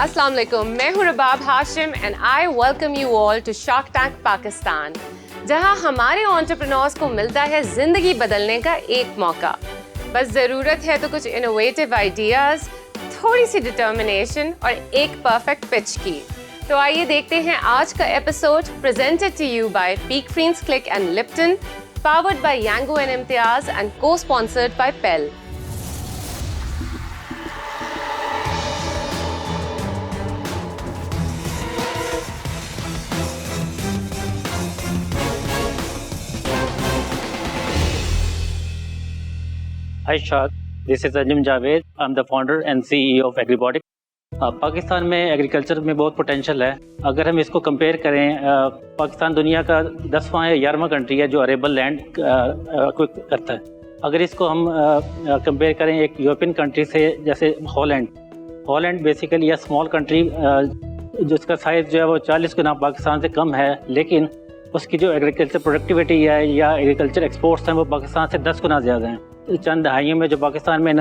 अस्सलाम वालेकुम, मैं हूँ Rabab Hashim and I welcome you all to Shark Tank Pakistan, जहाँ हमारे एंटरप्रेन्योर्स को मिलता है जिंदगी बदलने का एक मौका। बस ज़रूरत है तो कुछ इनोवेटिव आइडियाज़, थोड़ी सी डिटर्मिनेशन और एक परफेक्ट पिच की। तो आइए देखते हैं आज का episode presented to you by Peek Freans click and Lipton, powered by Yango and Imtiaz and co-sponsored by Pell. Hi Shark, this is Ajim Javed. I'm the founder and CEO of Agribotics. Pakistan में agriculture में बहुत potential है। अगर हम इसको compare करें, पाकिस्तान दुनिया का 10वां या 11वां कंट्री है जो अरेबल लैंड को करता है। अगर इसको हम कंपेयर करें एक यूरोपियन कंट्री से, जैसे हॉलैंड बेसिकली या स्मॉल कंट्री जिसका साइज़ जो है वो 40 गुना पाकिस्तान से कम है, लेकिन उसकी जो एग्रीकल्चर प्रोडक्टिविटी है या एग्रीकल्चर एक्सपोर्ट्स हैं वो पाकिस्तान से 10 गुना ज़्यादा हैं। चंद दहाइयों में जो पाकिस्तान में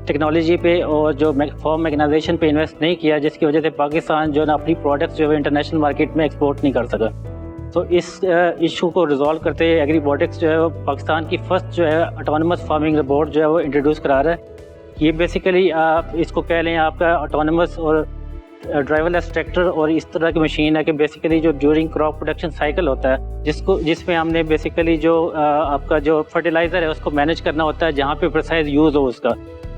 टेक्नोलॉजी पे और जो फार्म मैकेनाइजेशन पे इन्वेस्ट नहीं किया, जिसकी वजह से पाकिस्तान जो है अपनी प्रोडक्ट्स जो है इंटरनेशनल मार्केट में एक्सपोर्ट नहीं कर सका। तो इस इशू को रिजॉल्व करते हुए एग्रीबॉटिक्स जो है वो पाकिस्तान की फर्स्ट जो है ऑटोनमस फार्मिंग रोबोट जो है वो इंट्रोड्यूस करा रहा है। ये बेसिकली आप इसको कह लें आपका ऑटोनमस और ड्राइवरलेस ट्रैक्टर और इस तरह की मशीन है कि बेसिकली जो ड्यूरिंग क्रॉप प्रोडक्शन साइकिल होता है, जिसमें हमने बेसिकली जो आपका जो फर्टिलाइज़र है उसको मैनेज करना होता है, जहाँ पे प्रिसाइज यूज़ हो उसका।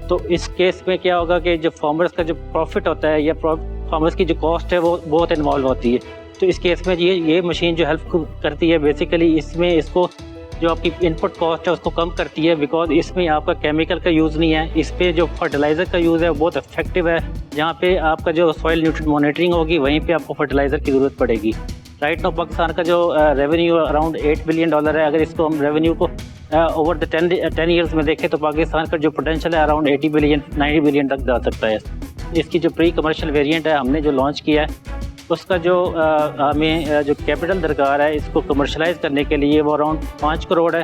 तो इस केस में क्या होगा कि जो फार्मर्स का जो प्रॉफिट होता है या फार्मर्स की जो कॉस्ट है वो बहुत इन्वॉल्व होती है। तो इस केस में ये मशीन जो हेल्प करती है बेसिकली इसमें इसको जो आपकी इनपुट कॉस्ट है उसको कम करती है, बिकॉज इसमें आपका केमिकल का यूज़ नहीं है। इस पर जो फर्टिलाइज़र का यूज़ है वो बहुत इफेक्टिव है। जहाँ पे आपका जो सॉइल न्यूट्रिएंट मॉनिटरिंग होगी वहीं पे आपको फर्टिलाइज़र की ज़रूरत पड़ेगी। राइट नाउ पाकिस्तान का जो रेवेन्यू अराउंड $8 बिलियन है। अगर इसको हम रेवेन्यू को ओवर द 10 ईयर्स में देखें तो पाकिस्तान का जो पोटेंशियल है अराउंड 80 बिलियन 90 बिलियन तक जा सकता है। इसकी जो प्री कमर्शियल वेरिएंट है हमने जो लॉन्च किया है उसका जो हमें जो कैपिटल दरकार है इसको कमर्शलाइज करने के लिए वो अराउंड 5 करोड़ है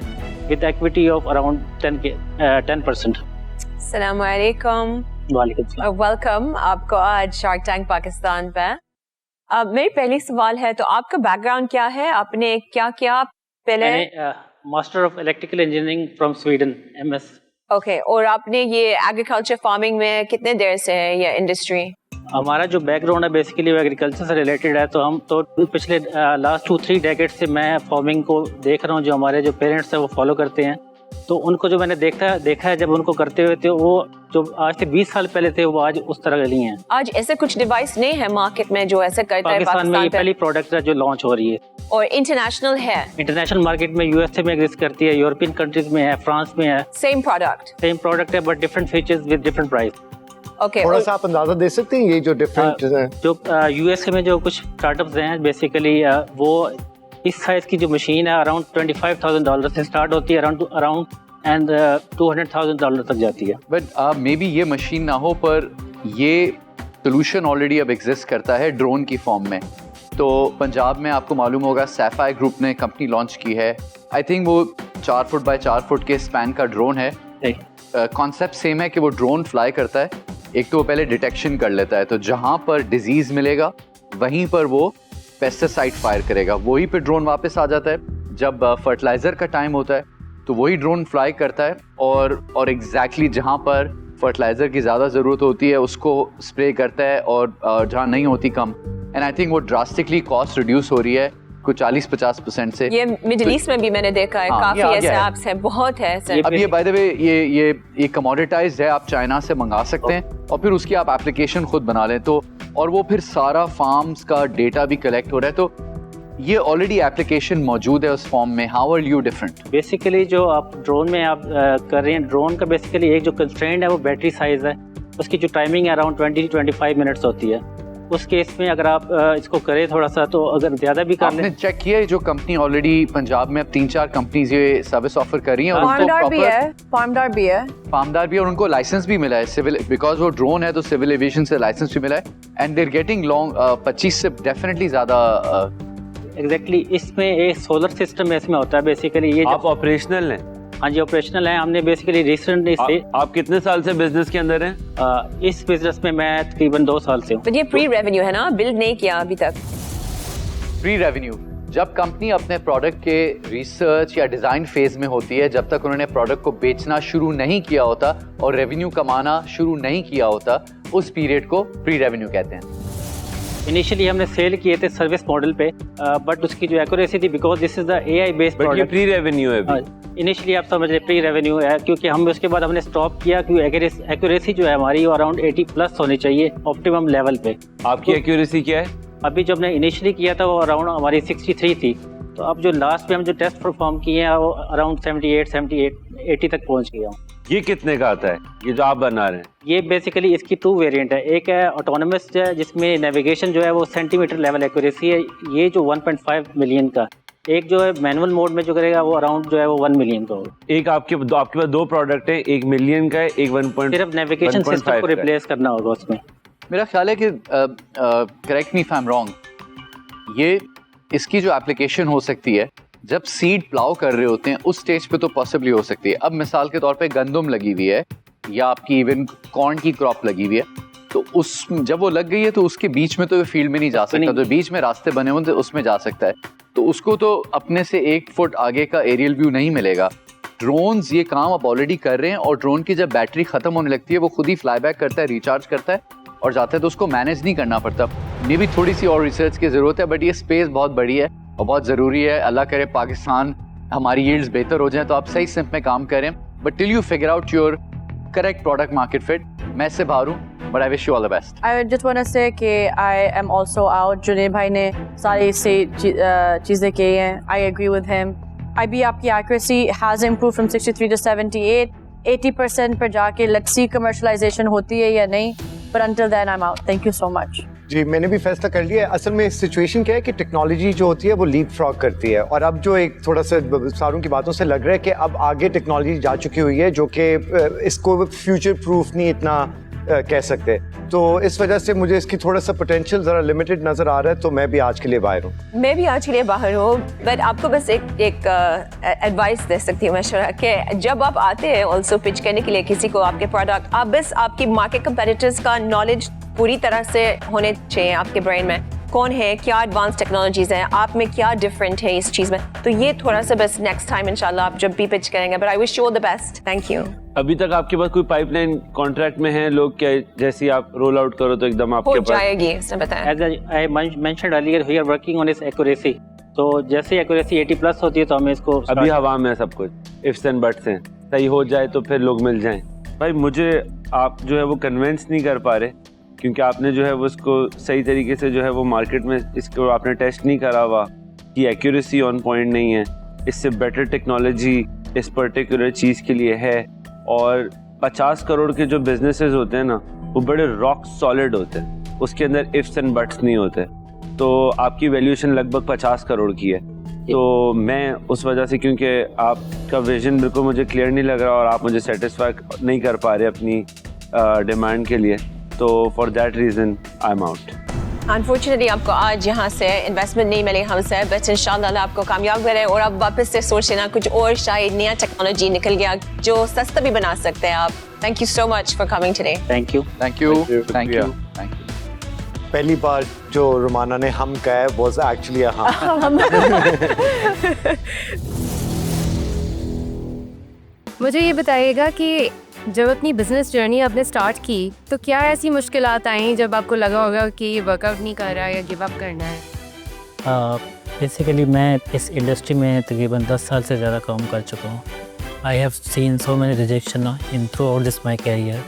विद इक्विटी ऑफ अराउंड 10%। अस्सलाम वालेकुम। वालेकुम सलाम। वेलकम आपको आज शार्क टैंक पाकिस्तान पे। अब मेरी पहली सवाल है, तो आपका बैकग्राउंड क्या है? आपने क्या किया पहले? Master of electrical engineering from Sweden, MS। Okay, और आपने ये एग्रीकल्चर फार्मिंग में कितने देर से है ये इंडस्ट्री? हमारा जो बैकग्राउंड है बेसिकली वो एग्रीकल्चर से रिलेटेड है। तो हम तो पिछले लास्ट 2-3 डेकेड से मैं फार्मिंग को देख रहा हूँ। जो हमारे जो पेरेंट्स हैं वो फॉलो करते हैं, तो उनको जो मैंने देखा है जब उनको करते हुए थे, वो जो आज से 20 साल पहले थे वो आज उस तरह के नहीं है। आज ऐसे कुछ डिवाइस नहीं है मार्केट में जो ऐसे करता है पाकिस्तान में। ये पहली प्रोडक्ट है जो लॉन्च हो रही है और इंटरनेशनल है। इंटरनेशनल मार्केट में USA में एग्जिस्ट करती है, यूरोपियन कंट्रीज में है, फ्रांस में है। सेम प्रोडक्ट है but different features with different price. Okay, थोड़ा सा आप अंदाजा दे सकते हैं ये जो डिफरेंट है? जो USA में जो कुछ स्टार्टअप्स हैं बेसिकली वो इस साइज की जो मशीन है अराउंड $25,000 से स्टार्ट होती है, अराउंड एंड $200,000 तक जाती है। बट मे बी ये मशीन ना हो, पर ये सोल्यूशन ऑलरेडी अब एग्जिस्ट करता है ड्रोन की फॉर्म में। तो पंजाब में आपको मालूम होगा सैफायर ग्रुप ने कंपनी लॉन्च की है। आई थिंक वो 4 फुट बाय 4 फुट के स्पैन का ड्रोन है। कॉन्सेप्ट सेम है कि वो ड्रोन फ्लाई करता है। एक तो वो पहले डिटेक्शन कर लेता है, तो जहाँ पर डिजीज़ मिलेगा वहीं पर वो पेस्टिसाइड फायर करेगा, वहीं पे ड्रोन वापस आ जाता है। जब फर्टिलाइज़र का टाइम होता है तो वही ड्रोन फ्लाई करता है और एग्जैक्टली जहाँ पर फर्टिलाइज़र की ज़्यादा ज़रूरत होती है उसको स्प्रे करता है, और जहाँ नहीं होती कम। एंड आई थिंक वो ड्रास्टिकली कॉस्ट रिड्यूस हो रही है कुछ 40-50% से। ये मिडिल ईस्ट में भी मैंने देखा है। काफी ऐसे ऐप्स हैं, बहुत है ऐसे। अब ये बाय द वे ये कमोडिटाइज्ड है, आप चाइना से मंगा सकते हैं और फिर उसकी आप एप्लीकेशन खुद बना लें, तो और वो फिर सारा फार्म्स का डेटा भी कलेक्ट हो रहा है। तो ये ऑलरेडी एप्लीकेशन मौजूद है उस फॉर्म में। How are you different? Basically जो आप ड्रोन में आप कर रहे हैं, ड्रोन का बेसिकली एक जो कंस्ट्रेंट है वो बैटरी साइज है। उसकी जो टाइमिंग है अराउंड 20-25 मिनट्स होती है। उस केस में अगर आप इसको करें थोड़ा सा, तो अगर ज़्यादा भी कर लें। चेक किया है जो कंपनी ऑलरेडी पंजाब में अब 3-4 कंपनीज ये सर्विस ऑफर कर रही हैं, और फार्मदार भी है और उनको लाइसेंस भी मिला है सिविल, बिकॉज वो ड्रोन है तो सिविल एविएशन से लाइसेंस भी मिला है। And they are getting long 25 से डेफिनेटली ज़्यादा। एग्जैक्टली इसमें एक सोलर सिस्टम इसमें होता है बेसिकली। ये आप ऑपरेशनल हैं हाँ जी, ऑपरेशनल है। हमने बेसिकली रिसेंटली से आप कितने साल से बिजनेस के अंदर हैं? इस बिजनेस में मैं तकरीबन 2 साल से हूँ। बट ये प्री रेवेन्यू है ना, बिल्ड नहीं किया अभी तक। प्री रेवेन्यू, जब कंपनी अपने प्रोडक्ट के रिसर्च या डिज़ाइन फेज में होती है, जब तक उन्होंने प्रोडक्ट को बेचना शुरू नहीं किया होता और रेवेन्यू कमाना शुरू नहीं किया होता, उस पीरियड को प्री रेवेन्यू कहते हैं। इनिशियली हमने सेल किए थे सर्विस मॉडल पे, बट उसकी जो एक्यूरेसी थी, because this is the AI based but ये प्रोडक्ट। प्री रेवेन्यू है अभी। इनिशियली आप समझ रहे प्री रेवेन्यू है, क्योंकि हम उसके बाद हमने स्टॉप किया, क्योंकि एक्यूरेसी जो है हमारी वो अराउंड 80+ होनी चाहिए ऑप्टिमम लेवल पे। आपकी एक्यूरेसी क्या है? अभी जब हमने इनिशियली किया था वो अराउंड हमारी 63 थी, तो अब जो लास्ट पे हम जो टेस्ट परफॉर्म किए हैं वो अराउंड 78, 80 तक पहुंच गया हूँ। ये कितने का आता है, ये जो आप बना रहे हैं? ये बेसिकली इसकी 2 वेरिएंट है। एक है ऑटोनमस है, जिसमें नेविगेशन जो है वो सेंटीमीटर लेवल एक्यूरेसी है, ये जो 1.5 मिलियन का। एक जो है मैनुअल मोड में जो करेगा वो अराउंड जो है वो 1 मिलियन का होगा। एक आपके पास 2 प्रोडक्ट है, 1 मिलियन का है, एक 1. सिर्फ नेविगेशन सिस्टम को रिप्लेस करना होगा उसमें। मेरा ख्याल है कि correct me if I am wrong, ये इसकी जो एप्लीकेशन हो सकती है जब सीड प्लाउ कर रहे होते हैं उस स्टेज पे तो पॉसिबली हो सकती है। अब मिसाल के तौर पे गंदम लगी हुई है या आपकी इवन कॉर्न की क्रॉप लगी हुई है, तो उस जब वो लग गई है तो उसके बीच में तो फील्ड में नहीं जा सकता, तो बीच में रास्ते बने हों तो उसमें जा सकता है, तो उसको तो अपने से 1 फुट आगे का एरियल व्यू नहीं मिलेगा। ड्रोन्स ये काम आप ऑलरेडी कर रहे हैं, और ड्रोन की जब बैटरी खत्म होने लगती है वो खुद ही फ्लाई बैक करता है, रिचार्ज करता है और जाता है, तो उसको मैनेज नहीं करना पड़ता। मे भी थोड़ी सी और रिसर्च की ज़रूरत है, बट ये स्पेस बहुत बड़ी है और बहुत ज़रूरी है। अल्लाह करे पाकिस्तान हमारी यील्ड्स बेहतर हो जाए तो आप सही सिंप में काम करें, but till you figure out your correct product market fit, मैं इससे बाहर हूँ, but I wish you all the best. I just want to say कि I am also out। Junaid भाई ने सारी से चीज़ें की हैं, I agree with him। अभी आपकी accuracy has improved from 63 to 78, 80% पर जाके let's see commercialization होती है या नहीं, but until then I'm out। Thank you so much। जी, मैंने भी फैसला कर लिया है। असल में सिचुएशन क्या है कि टेक्नोलॉजी जो होती है वो लीप फ्रॉग करती है, और अब जो एक थोड़ा सा सारों की बातों से लग रहा है कि अब आगे टेक्नोलॉजी जा चुकी हुई है, जो कि इसको फ्यूचर प्रूफ नहीं इतना कह सकते। तो इस वजह से मुझे इसकी थोड़ा सा पोटेंशियल ज़रा लिमिटेड नज़र आ रहा है, तो मैं भी आज के लिए बाहर हूँ। मैं भी आज के लिए बाहर हूँ, बट आपको बस एक एडवाइस दे सकती हूँ मशवरा, कि जब आप आते हैं ऑल्सो पिच करने के लिए किसी को आपके प्रोडक्ट, आप बस आपकी मार्केट कंपेटिटर्स का नॉलेज पूरी तरह से होने चाहिए आपके ब्रेन में, कौन है, क्या एडवांस टेक्नोलॉजीज हैं, आप में क्या डिफरेंट है इस चीज़ में। तो ये थोड़ा सा बस नेक्स्ट टाइम इंशाल्लाह आप जब भी पिच करेंगे, but I wish you all the best. Thank you. अभी तक आपके पास कोई पाइपलाइन कॉन्ट्रैक्ट में है लोग, क्या जैसे ही आप रोल आउट करो तो एकदम आपके हो पास जाएगी, उसने बताया। As I mentioned earlier, we are working on its accuracy। तो जैसे एक्यूरेसी 80+ होती है तो हमें इसको अभी हवा में है सब कुछ, इफ्स एंड बट्स हैं, सही हो जाए तो फिर लोग मिल जाएं। भाई मुझे आप जो है वो कन्विंस नहीं कर पा रहे, क्योंकि आपने जो है वो उसको सही तरीके से जो है वो मार्केट में इसको आपने टेस्ट नहीं करा हुआ, कि एक्यूरेसी ऑन पॉइंट नहीं है। इससे बेटर टेक्नोलॉजी इस पर्टिकुलर चीज़ के लिए है, और 50 करोड़ के जो बिजनेसेस होते हैं ना वो बड़े रॉक सॉलिड होते हैं, उसके अंदर इफ्स एंड बट्स नहीं होते। तो आपकी वैल्यूएशन लगभग 50 करोड़ की है, तो मैं उस वजह से, क्योंकि आपका विजन बिल्कुल मुझे क्लियर नहीं लग रहा और आप मुझे सेटिस्फाई नहीं कर पा रहे अपनी डिमांड के लिए, तो for that reason I am out. Unfortunately आपको आज यहाँ से इन्वेस्टमेंट नहीं मिली हमसे, बट इंशाल्लाह आपको कामयाब करे और आप वापस से सोच लेना कुछ और, शायद नया टेक्नोलॉजी निकल गया जो सस्ता भी बना सकते हैं आप। Thank you so much for coming today. Thank you. Thank you, thank you, thank you. पहली बार जो रुमाना ने हम कहा है वाज एक्चुअली हाँ। मुझे ये बताइएगा कि जब अपनी बिजनेस जर्नी आपने स्टार्ट की तो क्या ऐसी मुश्किलात आई जब आपको लगा होगा कि ये वर्कआउट नहीं कर रहा है या गिव अप करना है? बेसिकली मैं इस इंडस्ट्री में तकरीबन 10 साल से ज़्यादा काम कर चुका हूँ। I have seen so many rejection in throughout this my career,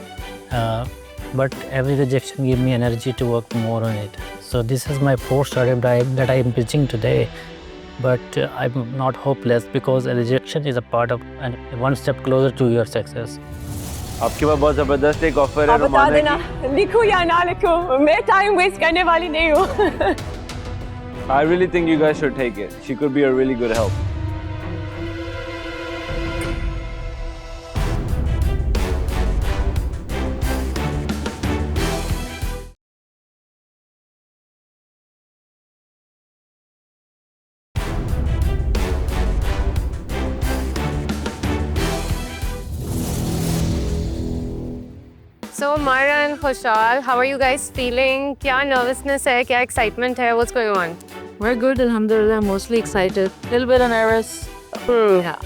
but every rejection give me energy to work more on it. So this is my fourth startup that I am pitching today, but I'm not hopeless because a rejection is a part of and one step closer to your success. आपके पास बहुत ज़बरदस्त एक offer है आप बता देना, लिखूं या ना लिखूं, मैं टाइम वेस्ट करने वाली नहीं हूँ। I really think you guys should take it. She could be a really good help. So Myra and Khushal, how are you guys feeling? क्या nervousness है, क्या excitement है? What's going on? We're good, alhamdulillah. Mostly excited. Little bit nervous. Yeah.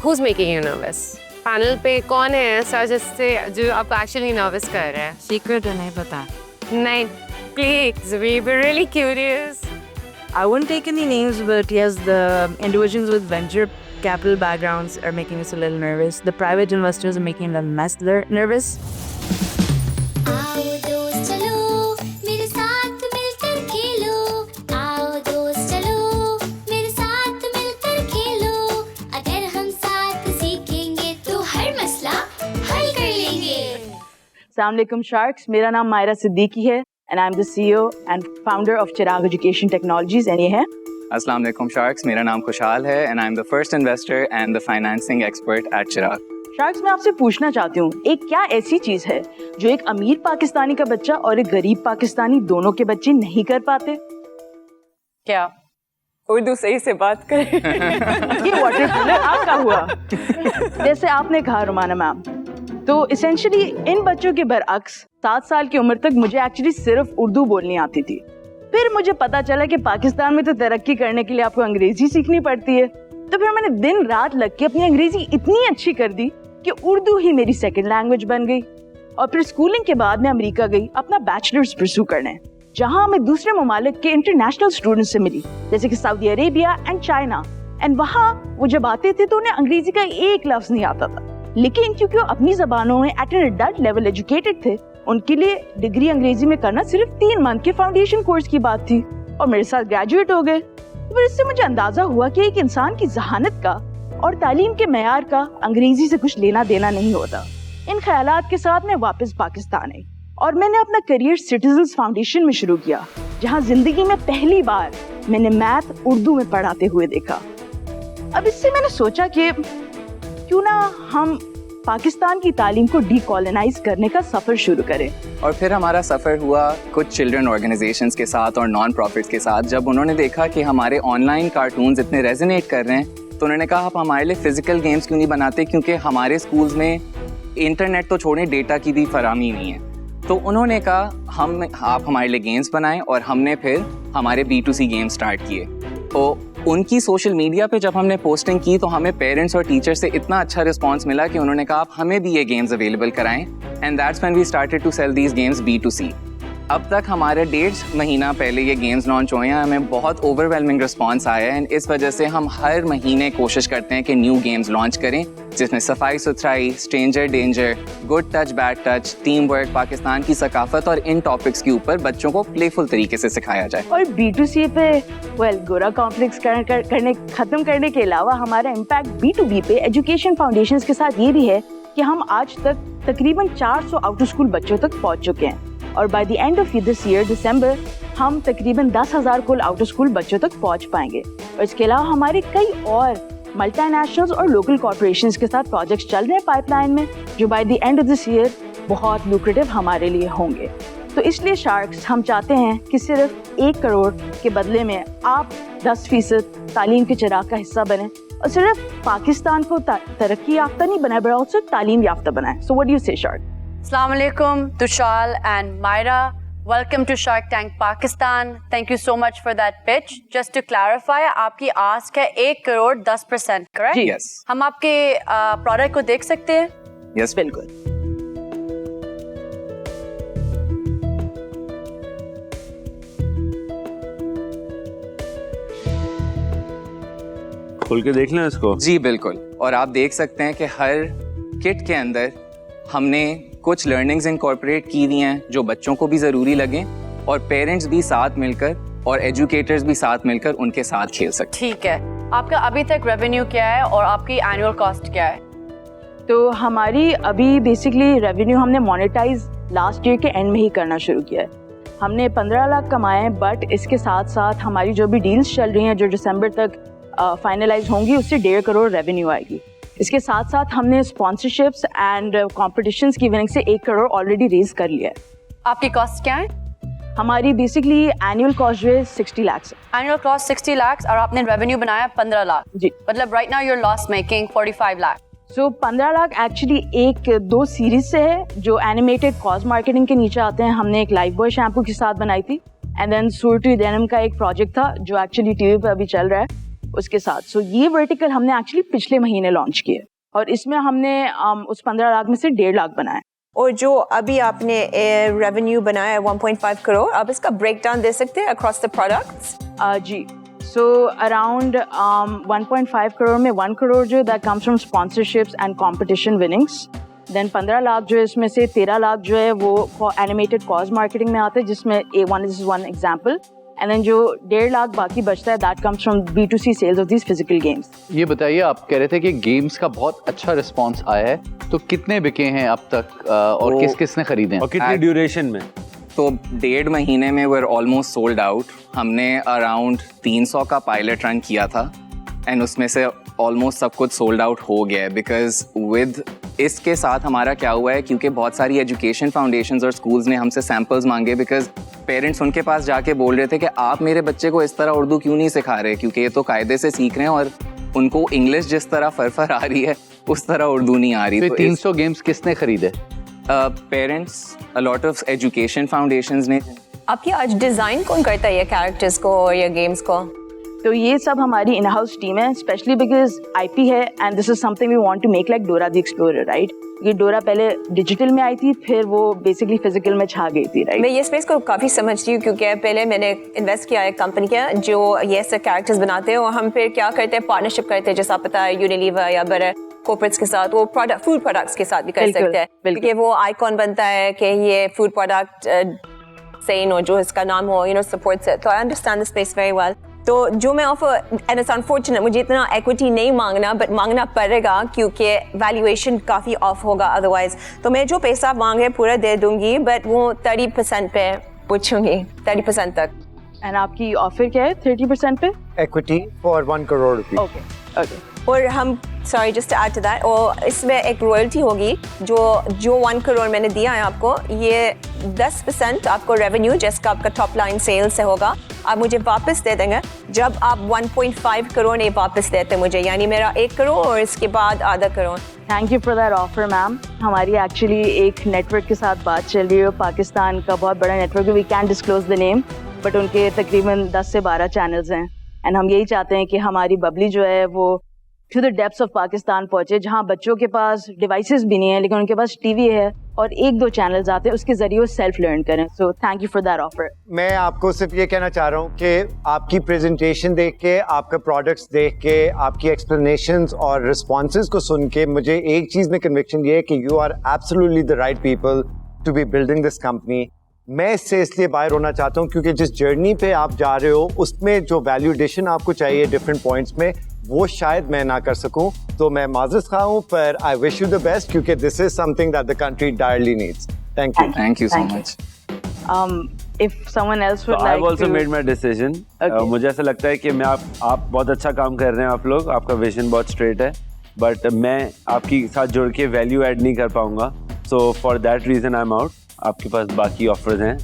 Who's making you nervous? Panel पे कौन है ऐसा जिससे जो आपको actually nervous कर रहा है? Secret है नहीं पता. नहीं, please, we're really curious. I won't take any names, but yes, the individuals with venture capital backgrounds are making us a little nervous. The private investors are making a little nervous. आओ दोस्त चलो मेरे साथ मिलकर खेलो आओ दोस्त चलो मेरे साथ मिलकर खेलो अगर हम साथ सीखेंगे तो हर मसला हल कर लेंगे Assalamu alaikum sharks. मेरा नाम मायरा सिद्दीकी है and I'm the CEO and founder of Chirag Education Technologies and ये है Assalamu alaikum sharks. मेरा नाम खुशहाल है and I'm the first investor and the financing expert at Chirag. Sharks मैं आपसे पूछना चाहती हूँ एक क्या ऐसी चीज है जो एक अमीर पाकिस्तानी का बच्चा और एक गरीब पाकिस्तानी दोनों के बच्चे नहीं कर पाते? क्या उर्दू सही से बात करें? ये वाटर कूलर आपका हुआ जैसे आपने कहा रुमाना मैम, तो इसेंशियली इन बच्चों के बरअक्स 7 साल की उम्र तक मुझे एक्चुअली सिर्फ उर्दू बोलनी आती थी। फिर मुझे पता चला कि पाकिस्तान में तो तरक्की करने के लिए आपको अंग्रेजी सीखनी पड़ती है, तो फिर मैंने दिन रात लग के अपनी अंग्रेजी इतनी अच्छी कर दी कि उर्दू ही मेरी सेकंड लैंग्वेज बन गई। और फिर स्कूलिंग के बाद मैं अमेरिका गई अपना बैचलर्स परस्यू करने, जहां मैं दूसरे ममालिक के इंटरनेशनल स्टूडेंट्स से मिली जैसे कि Saudi Arabia and China. And वहाँ वो जब आते थे तो उन्हें अंग्रेजी का एक लफ्ज नहीं आता था, लेकिन क्योंकि वो अपनी जबानों में at an adult level educated थे, उनके लिए डिग्री अंग्रेजी में करना सिर्फ 3 मंथ के फाउंडेशन कोर्स की बात थी और मेरे साथ ग्रेजुएट हो गए। फिर इससे मुझे अंदाजा हुआ कि एक इंसान की जहानत का और तालीम के मेयार का अंग्रेजी से कुछ लेना देना नहीं होता। इन ख्यालात के साथ मैं वापस पाकिस्तान आई और मैंने अपना करियर सिटीजन्स फाउंडेशन में शुरू किया, जहां जिंदगी में पहली बार मैंने मैथ उर्दू में पढ़ाते हुए देखा। अब इससे मैंने सोचा कि क्यों ना हम पाकिस्तान की तालीम को डीकॉलोनाइज करने का सफर शुरू करें। और फिर हमारा सफ़र हुआ कुछ चिल्ड्रन ऑर्गेनाइजेशंस के साथ और नॉन प्रॉफिट्स के साथ। जब उन्होंने देखा कि हमारे ऑनलाइन कार्टून्स इतने रेजोनेट कर रहे हैं, तो उन्होंने कहा आप हमारे लिए फ़िज़िकल गेम्स क्यों नहीं बनाते, क्योंकि हमारे स्कूल्स में इंटरनेट तो छोड़ें डेटा की भी फराहमी नहीं है। तो उन्होंने कहा आप हमारे लिए गेम्स बनाएं, और हमने फिर हमारे B2C गेम्स स्टार्ट किए। तो उनकी सोशल मीडिया पे जब हमने पोस्टिंग की तो हमें पेरेंट्स और टीचर्स से इतना अच्छा रिस्पांस मिला कि उन्होंने कहा आप हमें भी ये गेम्स अवेलेबल कराएं, and that's when we started to sell these games B2C। अब तक हमारे 1.5 महीना पहले ये गेम्स लॉन्च हुए हैं, हमें बहुत ओवरवेलमिंग रिस्पांस आया है, एंड इस वजह से हम हर महीने कोशिश करते हैं कि न्यू गेम्स लॉन्च करें जिसमें सफाई सुथराई, stranger danger, good touch bad touch, team work, Pakistan की सकाफत और इन टॉपिक्स के ऊपर बच्चों को प्लेफुल तरीके से सिखाया जाए। और B2C पे गोरा कॉम्प्लेक्स खत्म करने के अलावा हमारा इम्पैक्ट B2B पे एजुकेशन फाउंडेशंस के साथ ये भी है कि हम आज तक तकरीबन 400 आउट ऑफ स्कूल बच्चों तक पहुंच चुके हैं, और by the end of this year December हम तकरीबन 10,000 कुल आउट ऑफ स्कूल बच्चों तक पहुंच पाएंगे। और इसके अलावा हमारे कई और मल्टीनेशनल्स और लोकल कॉर्पोरेशंस के साथ प्रोजेक्ट्स चल रहे हैं पाइपलाइन में, जो bye the end of this year बहुत लुक्रेटिव हमारे लिए होंगे। तो इसलिए शार्क्स हम चाहते हैं कि सिर्फ 1 करोड़ के बदले में आप 10% तालीम के चिराग का हिस्सा बने, और सिर्फ पाकिस्तान को तरक्की याफ्ता नहीं बनाए बट ऑल्सो तालीम याफ्ता बनाए। सो व्हाट डू यू से shark? Assalamu alaikum, Tushal and Myra. Welcome to Shark Tank Pakistan. Thank you so much for that pitch. Just to clarify, आपकी ask है 1 करोड़ 10%, correct? जी, yes. हम आपके प्रोडक्ट को देख सकते हैं? Yes, बिल्कुल। खोल के देख लें इसको। जी बिल्कुल। और आप देख सकते हैं कि हर किट के अंदर हमने कुछ लर्निंग्स इनकॉर्पोरेट की हुई हैं जो बच्चों को भी ज़रूरी लगें, और पेरेंट्स भी साथ मिलकर और एजुकेटर्स भी साथ मिलकर उनके साथ खेल सकते। ठीक है, आपका अभी तक रेवेन्यू क्या है और आपकी एनुअल कॉस्ट क्या है? तो हमारी अभी बेसिकली रेवेन्यू हमने मोनेटाइज लास्ट ईयर के एंड में ही करना शुरू किया है। हमने 15 लाख कमाए हैं, बट इसके साथ साथ हमारी जो भी डील्स चल रही हैं जो दिसंबर तक फाइनलाइज होंगी, उससे 1.5 करोड़ रेवेन्यू आएगी। इसके साथ साथ हमने स्पॉन्सरशिप्स एंड कॉम्पिटिशन्स की विनिंग से 1 करोड़ ऑलरेडी रेज कर लिया है। आपकी कॉस्ट क्या है? हमारी बेसिकली एनुअल कॉस्ट जो है 60 लाख है। एनुअल कॉस्ट 60 लाख और आपने रेवेन्यू बनाया 15 लाख। जी। मतलब right now you're loss making 45 lakh. So 15 lakh actually एक 2 सीरीज से है जो एनिमेटेड कॉज मार्केटिंग के नीचे आते हैं. हमने एक लाइफ बॉय शैम्पू के साथ बनाई थी एंड देन सूरटी डेनिम का एक प्रोजेक्ट था जो एक्चुअली टीवी पे अभी चल रहा है उसके साथ. सो ये वर्टिकल हमने एक्चुअली पिछले महीने लॉन्च किए और इसमें हमने उस 15 लाख में से 1.5 लाख बनाए. और जो अभी आपने रेवेन्यू बनाया है 1.5 करोड़, आप इसका ब्रेकडाउन दे सकते हैं अक्रॉस द प्रोडक्ट्स? जी. सो अराउंड 1.5 करोड़ में 1 करोड़ जो that comes from sponsorships and competition winnings. Then 15 lakh जो है इसमें से 13 लाख जो है वो एनिमेटेड कॉज मार्केटिंग में आते हैं जिसमें is one example. And then जो 1.5 लाख बाकी बचता है that comes from B2C sales of these physical games. ये बताइए, आप कह रहे थे कि गेम्स का बहुत अच्छा रिस्पांस आया है, तो कितने बिके हैं अब तक और किस किस ने खरीदे हैं और कितनी ड्यूरेशन में? तो 1.5 महीने में we're almost sold out. हमने अराउंड 300 का पायलट रन किया था एंड उसमें से ऑलमोस्ट सब कुछ सोल्ड आउट हो गया है. बिकॉज विद इसके साथ हमारा क्या हुआ है, क्योंकि बहुत सारी एजुकेशन फाउंडेशंस और स्कूल्स ने हमसे सैम्पल्स मांगे. बिकॉज पेरेंट्स उनके पास जाके बोल रहे थे कि आप मेरे बच्चे को इस तरह उर्दू क्यों नहीं सिखा रहे, क्योंकि ये तो कायदे से सीख रहे हैं और उनको इंग्लिश जिस तरह फरफर आ रही है उस तरह उर्दू नहीं आ रही. तो 300 गेम्स किसने खरीदे? Parents, a lot of education foundations ने. आपकी आज डिजाइन कौन करता है ये कैरेक्टर्स को और ये गेम्स को? तो ये सब हमारी इन हाउस टीम है, स्पेशली बिकॉज IP है and this is something we want to make like Dora the Explorer, right? ये डोरा पहले डिजिटल में आई थी, फिर वो बेसिकली फिजिकल में छा गई थी, राइट? मैं ये स्पेस को काफ़ी समझती हूँ क्योंकि पहले मैंने इन्वेस्ट किया एक कंपनी के जो ये सब कैरेक्टर्स बनाते हैं और हम फिर क्या करते हैं, पार्टनरशिप करते हैं, जैसा पता है यूनिलीवर या बड़े कॉर्पोरेट्स के साथ, वो प्रोडक्ट फूड प्रोडक्ट्स के साथ भी कर सकते हैं क्योंकि वो आइकॉन बनता है कि ये फूड प्रोडक्ट सेन हो जो इसका नाम हो, सपोर्ट्स इट. तो I understand the space very well. तो जो मैं ऑफर, एंड इट्स अनफॉर्चुनेट, मुझे इतना एक्विटी नहीं मांगना बट मांगना पड़ेगा क्योंकि वैल्यूएशन काफ़ी ऑफ होगा अदरवाइज. तो मैं जो पैसा मांग रहे पूरा दे दूंगी बट वो 30% पे पूछूंगी, 30% तक. एंड आपकी ऑफर क्या है 30% पे? Equity for 1 crore rupees. Okay. और हम sorry just to add to that, और इसमें एक रॉयल्टी होगी जो 1 करोड़ मैंने दिया है आपको, ये 10% आपको रेवेन्यू जिसका आपका टॉप लाइन सेल से होगा आप मुझे वापस दे देंगे जब आप 1.5 करोड़ नहीं वापस देते मुझे, यानी मेरा 1 करोड़ और इसके बाद आधा crore. Thank you for that offer ma'am. हमारी एक्चुअली एक नेटवर्क के साथ बात चल रही है, पाकिस्तान का बहुत बड़ा नेटवर्क है, we can disclose the name, but उनके तकरीबन 10 से 12 चैनल्स हैं एंड हम यही चाहते हैं कि हमारी बबली जो है वो to the depths of Pakistan पहुंचे, जहां बच्चों के पास डिवाइसेस भी नहीं है लेकिन उनके पास टीवी है और 1-2 चैनल्स आते हैं, उसके जरिए वो सेल्फ लर्न करें. So thank you for that offer. मैं आपको सिर्फ ये कहना चाह रहा हूँ कि आपकी प्रेजेंटेशन देख के, आपका प्रोडक्ट्स देख के, आपकी एक्सप्लेनेशंस और रिस्पॉन्सेज को सुन के मुझे एक चीज़ में कन्विक्शन ये है कि you are absolutely the right people to be building this company. मैं इससे इसलिए बाहर होना चाहता हूँ क्योंकि जिस जर्नी पे आप जा रहे हो उसमें जो वैल्यू एडिशन आपको चाहिए डिफरेंट पॉइंट्स में, वो शायद मैं ना कर सकूं. तो मैं माजरत खा हूं, पर I wish you the best क्योंकि this is something that the country direly needs. Thank you. Thank you so much. If someone else would I've like also to... made my decision. मुझे ऐसा लगता है कि मैं आप बहुत अच्छा काम कर रहे हैं, आप लोग, आपका विजन बहुत स्ट्रेट है, बट मैं आपकी साथ जुड़ के वैल्यू ऐड नहीं कर पाऊंगा. So for that reason I am out. आपके पास बाकी ऑफर्स हैं.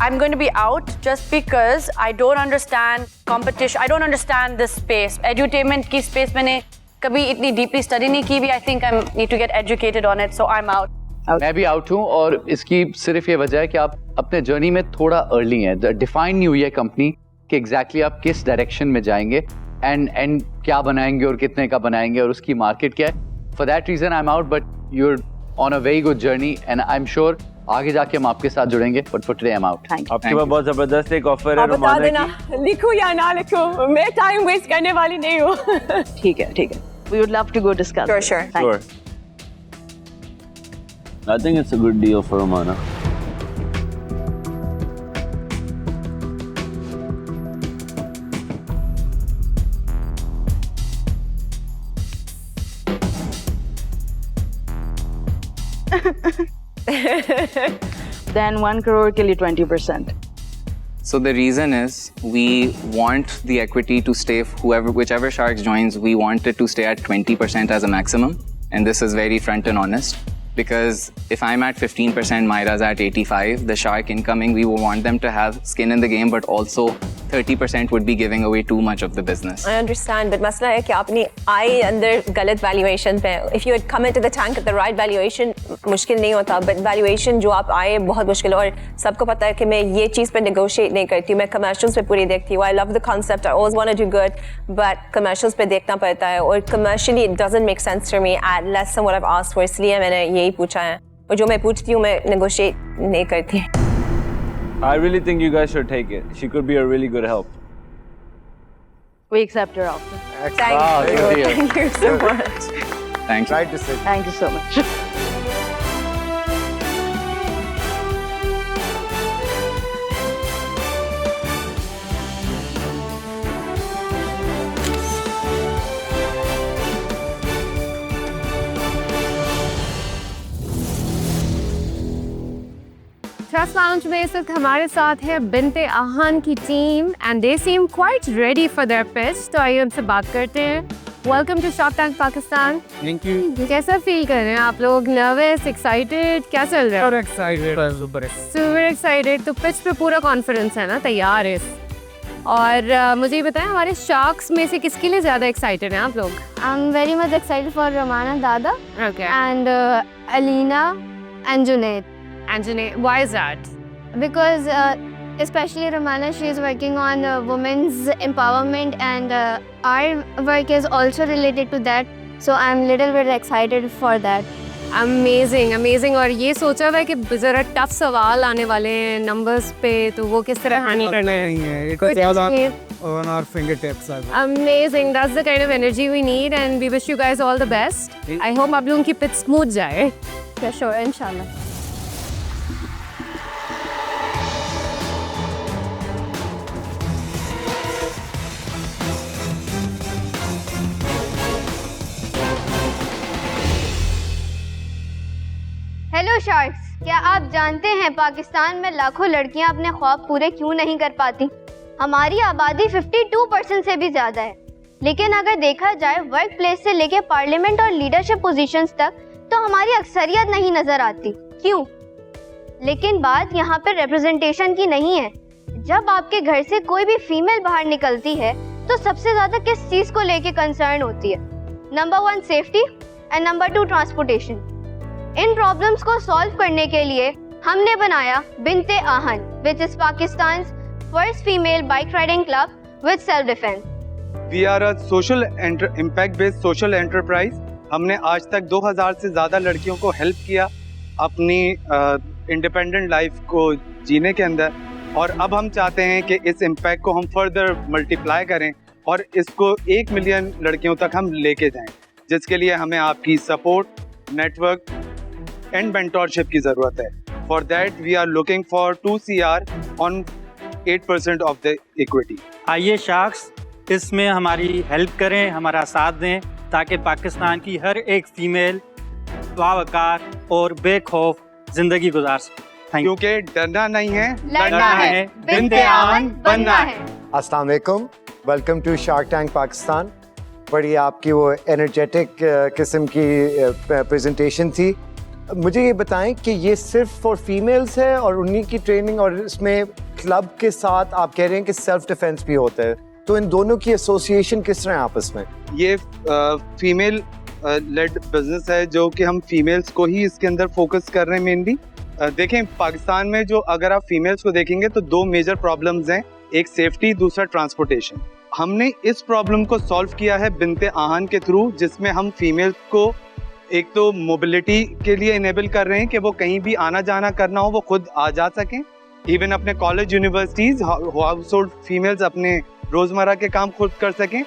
I'm going to be out just because I don't understand competition. I don't understand this space. Edutainment की space मैंने कभी इतनी deeply study नहीं की भी. I think I need to get educated on it, so I'm out. मैं भी out हूँ और इसकी सिर्फ ये वजह है कि आप अपने जर्नी में थोड़ा अर्ली हैं. डिफाइन नहीं हुई है कंपनी कि एग्जैक्टली आप किस डायरेक्शन में जाएंगे एंड क्या बनाएंगे और कितने का बनाएंगे और उसकी मार्केट क्या है. For that reason I am out, but you are on a very good journey and I am sure आगे जाके हम आपके साथ जुड़ेंगे. But for today I am out. आपके पास बहुत जबरदस्त एक ऑफर है. बता देना लिखूं या ना लिखूं, मैं टाइम वेस्ट करने वाली नहीं हूँ. ठीक है. We would love to go discuss. Sure. Sure. I think it's a good deal for Romana. Then 1 crore के लिए 20%. So the reason is we want the equity to stay, whichever Sharks joins, we want it to stay at 20% as a maximum. And this is very front and honest. Because if I'm at 15%, Myra's at 85%, the Shark incoming, we will want them to have skin in the game, but also 30% would be giving away too much of the business. I understand, but मसला है कि आपने आए अंदर गलत valuation पे. If you had come into the tank at the right valuation, मुश्किल नहीं होता. But valuation जो आप आए बहुत मुश्किल है. और सबको पता है कि मैं ये चीज़ पे negotiate नहीं करती हूँ. मैं commercials पे पूरी देखती हूँ. I love the concept. I always want to do good, but commercials पे देखना पड़ता है. और commercially it doesn't make sense for me at less than what I've asked for. इसलिए मैंने यही पूछा है. और जो मैं पूछती हूँ मैं negotiate नहीं करती. I really think you guys should take it. She could be a really good help. We accept your offer. Thank you. Thank you so much. Thank you. Right decision. Thank you so much. Trust lounge में इस वक्त हमारे साथ है बिनते आहान की team and they seem quite ready for their pitch. तो आइए उनसे बात करते हैं। Welcome to Shark Tank Pakistan. Thank you. कैसा फील कर रहे हैं आप लोग? नर्वस, एक्साइटेड, क्या चल रहा है? Super excited. तो पिच पे पूरा कॉन्फिडेंस है ना, तैयार है? और मुझे ये बताएं हमारे शार्क्स में से किसके लिए ज़्यादा एक्साइटेड हैं आप लोग? I am very much excited for Ramana Dada and Alina and Junaid. And Junaid, why is that? Because especially Ramana, she is working on women's empowerment and our work is also related to that. So I'm little bit excited for that. Amazing, amazing. और ये सोचा हुआ है कि ज़रा tough सवाल आने वाले हैं नंबर्स पे, तो वो किस तरह हैंडल करना है? On our fingertips. Amazing. That's the kind of energy we need and we wish you guys all the best. I hope आप लोगों की पिच स्मूथ जाए. For sure, inshallah. Hello sharks, क्या आप जानते हैं पाकिस्तान में लाखों लड़कियां अपने ख्वाब पूरे क्यों नहीं कर पाती? हमारी आबादी 52% से भी ज़्यादा है, लेकिन अगर देखा जाए वर्क प्लेस से लेके पार्लियामेंट और लीडरशिप पोजीशंस तक तो हमारी अक्सरियत नहीं नज़र आती। क्यों? लेकिन बात यहाँ पर रिप्रेजेंटेशन की नहीं है। जब आपके घर से कोई भी फीमेल बाहर निकलती है तो सबसे ज़्यादा किस चीज़ को लेके कंसर्न होती है? Number 1 safety and number 2 transportation. In problems को सॉल्व करने के लिए हमने बनाया बिनते आहन, which is Pakistan's first female bike riding club with self defense. We are a social impact based social enterprise. हमने आज तक 2000 से ज़्यादा लड़कियों को हेल्प किया अपनी इंडिपेंडेंट लाइफ को जीने के अंदर, और अब हम चाहते हैं कि इस इम्पैक्ट को हम फर्दर मल्टीप्लाई करें और इसको 1 मिलियन लड़कियों तक हम लेके जाएं, जिसके लिए हमें आपकी सपोर्ट, नेटवर्क एंड मेंटोरशिप की ज़रूरत है. For that we are looking for 2 CR on 8% of the equity. आइए शार्क्स, इसमें हमारी हेल्प करें, हमारा साथ दें, ताकि पाकिस्तान की हर एक फीमेल बावकार और बेखौफ ज़िंदगी गुजार सके. क्योंकि डरना नहीं है, लड़ना है, बिनते आहन बनना है. अस्सलाम वालेकुम, welcome to Shark Tank Pakistan. बड़ी आपकी वो एनर्जेटिक किस्म की प्रेजेंटेशन थी. मुझे ये बताएं कि ये सिर्फ फॉर फीमेल्स है और उन्हीं की ट्रेनिंग, और इसमें क्लब के साथ आप कह रहे हैं कि सेल्फ डिफेंस भी होता है, तो इन दोनों की एसोसिएशन किस तरह है आपस में? ये फीमेल लेड बिजनेस है जो कि हम फीमेल्स को ही इसके अंदर फोकस कर रहे हैं मेनली. देखें, पाकिस्तान में जो अगर आप फीमेल्स को देखेंगे तो 2 मेजर प्रॉब्लम्स हैं, एक सेफ्टी, दूसरा ट्रांसपोर्टेशन. हमने इस प्रॉब्लम को सॉल्व किया है बिनते आहन के थ्रू, जिसमें हम फीमेल्स को एक तो मोबिलिटी के लिए इनेबल कर रहे हैं कि वो कहीं भी आना जाना करना हो वो खुद आ जा सकें. इवन अपने college, universities, house hold females अपने रोज़मर्रा के काम खुद कर सकें.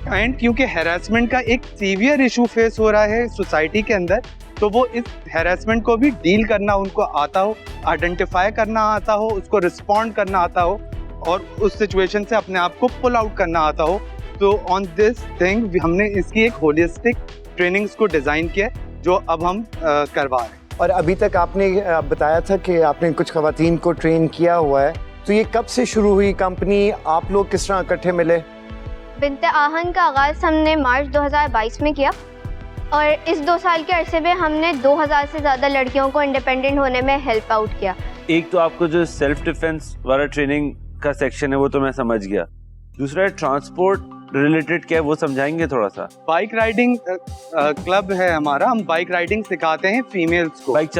एंड क्योंकि हैरेसमेंट का एक सीवियर इशू फेस हो रहा है सोसाइटी के अंदर, तो वो इस हैरेसमेंट को भी डील करना उनको आता हो, आइडेंटिफाई करना आता हो, उसको रिस्पॉन्ड करना आता हो और उस सिचुएशन से अपने आप को पुल आउट करना आता हो. तो ऑन दिस थिंग हमने इसकी एक होलिस्टिक ट्रेनिंग्स को डिज़ाइन किया जो अब हम करवा रहे हैं. और अभी तक आपने बताया था कि आपने कुछ खवातीन को ट्रेन किया हुआ है, तो ये कब से शुरू हुई कंपनी? आप लोग किस तरह इकट्ठे मिले? बिनते आहन का आगाज़ हमने मार्च 2022 में किया और इस 2 साल के अरसे में हमने 2000 से ज़्यादा लड़कियों को इंडिपेंडेंट होने में हेल्प आउट किया. एक तो आपको जो सेल्फ डिफेंस वाला ट्रेनिंग का सेक्शन है वो तो मैं समझ गया, दूसरा है ट्रांसपोर्ट रिलेटेड क्या है वो समझाएंगे थोड़ा सा? बाइक राइडिंग क्लब है हमारा, हम बाइक राइडिंग सिखाते हैं फीमेल्स को, बाइक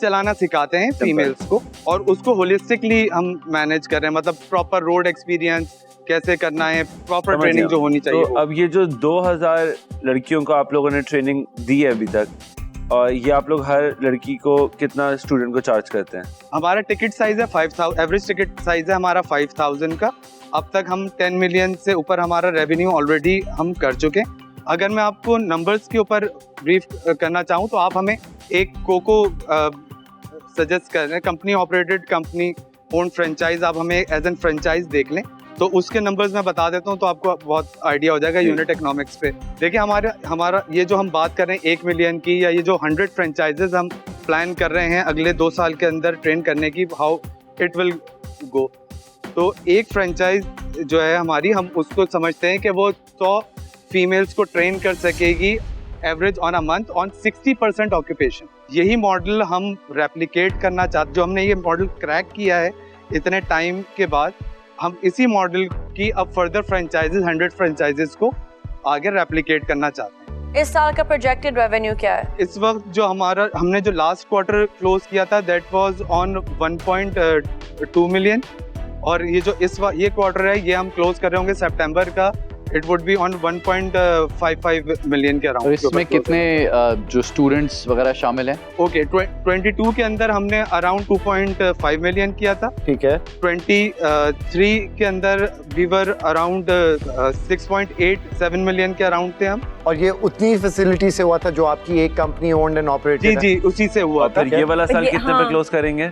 चलाना सिखाते हैं फीमेल्स को, और उसको होलिस्टिकली हम मैनेज कर रहे हैं, मतलब प्रॉपर रोड एक्सपीरियंस कैसे करना है, प्रॉपर ट्रेनिंग जो होनी चाहिए। तो अब ये जो 2000 लड़कियों को आप लोगों ने ट्रेनिंग दी है अभी तक, और ये आप लोग हर लड़की को कितना स्टूडेंट को चार्ज करते हैं? हमारा टिकट साइज है 5000, एवरेज टिकट साइज है हमारा 5000 का। अब तक हम 10 मिलियन से ऊपर हमारा रेवेन्यू ऑलरेडी हम कर चुके हैं। अगर मैं आपको नंबर्स के ऊपर ब्रीफ करना चाहूँ तो आप हमें एक कोको सजेस्ट कर रहे हैं, company operated, company own franchise, आप हमें एज एन फ्रेंचाइज देख लें तो उसके नंबर्स मैं बता देता हूँ तो आपको बहुत आइडिया हो जाएगा यूनिट इकोनॉमिक्स पे। देखिए हमारा ये जो हम बात कर रहे हैं 1 मिलियन की, या ये जो 100 फ्रेंचाइजेज हम प्लान कर रहे हैं अगले 2 साल के अंदर ट्रेन करने की, हाउ इट विल गो, तो एक फ्रेंचाइज जो है हमारी, हम उसको समझते हैं कि वो 100 फीमेल्स को ट्रेन कर सकेगी average on a month on 60% occupation. यही मॉडल हम रेप्लिकेट करना चाहते, जो हमने ये मॉडल क्रैक किया है इतने टाइम के बाद, हम इसी मॉडल की अब फर्दर फ्रेंचाइजेस 100 फ्रेंचाइजेस को आगे रेप्लिकेट करना चाहते हैं। इस साल का प्रोजेक्टेड रेवेन्यू क्या है? इस वक्त जो हमने जो लास्ट क्वार्टर क्लोज किया था दैट वाज ऑन 1.2 मिलियन, और ये जो ये क्वार्टर है ये हम क्लोज कर रहे होंगे सितंबर का, it would be on 1.55 million के अराउंड। और इसमें कितने जो स्टूडेंट्स वगैरह शामिल हैं? ओके, 22 के अंदर हमने अराउंड 2.5 मिलियन किया था। ठीक है। 23 के अंदर वी वर अराउंड 6.87 मिलियन के अराउंड थे हम। और ये उतनी फैसिलिटी से हुआ था जो आपकी एक कंपनी ओन्ड एंड ऑपरेटेड? जी, उसी से हुआ था। फिर ये वाला साल कितने पे क्लोज करेंगे?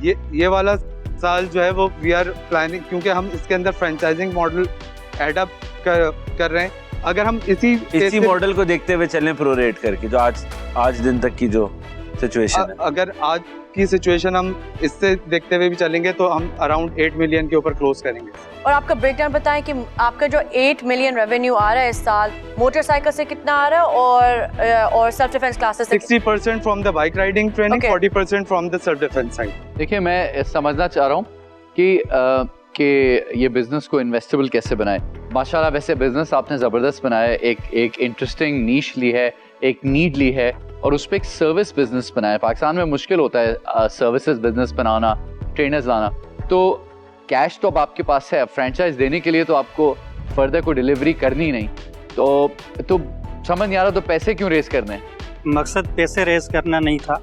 ये वाला साल जो है वो वी आर प्लानिंग, क्योंकि हम इसके अंदर फ्रेंचाइजिंग मॉडल एडअप कर रहे हैं। अगर हम इसी मॉडल को देखते हुए चलें प्रोरेट करके, जो आज दिन तक की जो सिचुएशन है, अगर आज की सिचुएशन हम इससे देखते हुए भी चलेंगे तो हम अराउंड 8 मिलियन के ऊपर क्लोज करेंगे। और आपका ब्रेकडाउन बताएं कि आपका जो 8 मिलियन रेवेन्यू आ रहा है इस साल, मोटरसाइकिल से कितना आ रहा है और सेल्फ डिफेंस क्लासेस से? 60% from the bike riding training, 40% from the self defence side. देखिए, मैं समझना चाह रहा हूँ कि ये बिजनेस को इन्वेस्टेबल कैसे बनाए। माशाल्लाह, वैसे बिजनेस आपने ज़बरदस्त बनाया है, एक इंटरेस्टिंग नीश ली है, एक नीड ली है, और उस पर एक सर्विस बिजनेस बनाया है। पाकिस्तान में मुश्किल होता है सर्विसेज बिजनेस बनाना, ट्रेनर्स लाना, तो कैश तो अब आपके पास है, फ्रेंचाइज देने के लिए तो आपको फर्दर को डिलीवरी करनी नहीं, तो समझ नहीं आ रहा तो पैसे क्यों रेस करने हैं? मकसद पैसे रेस करना नहीं था,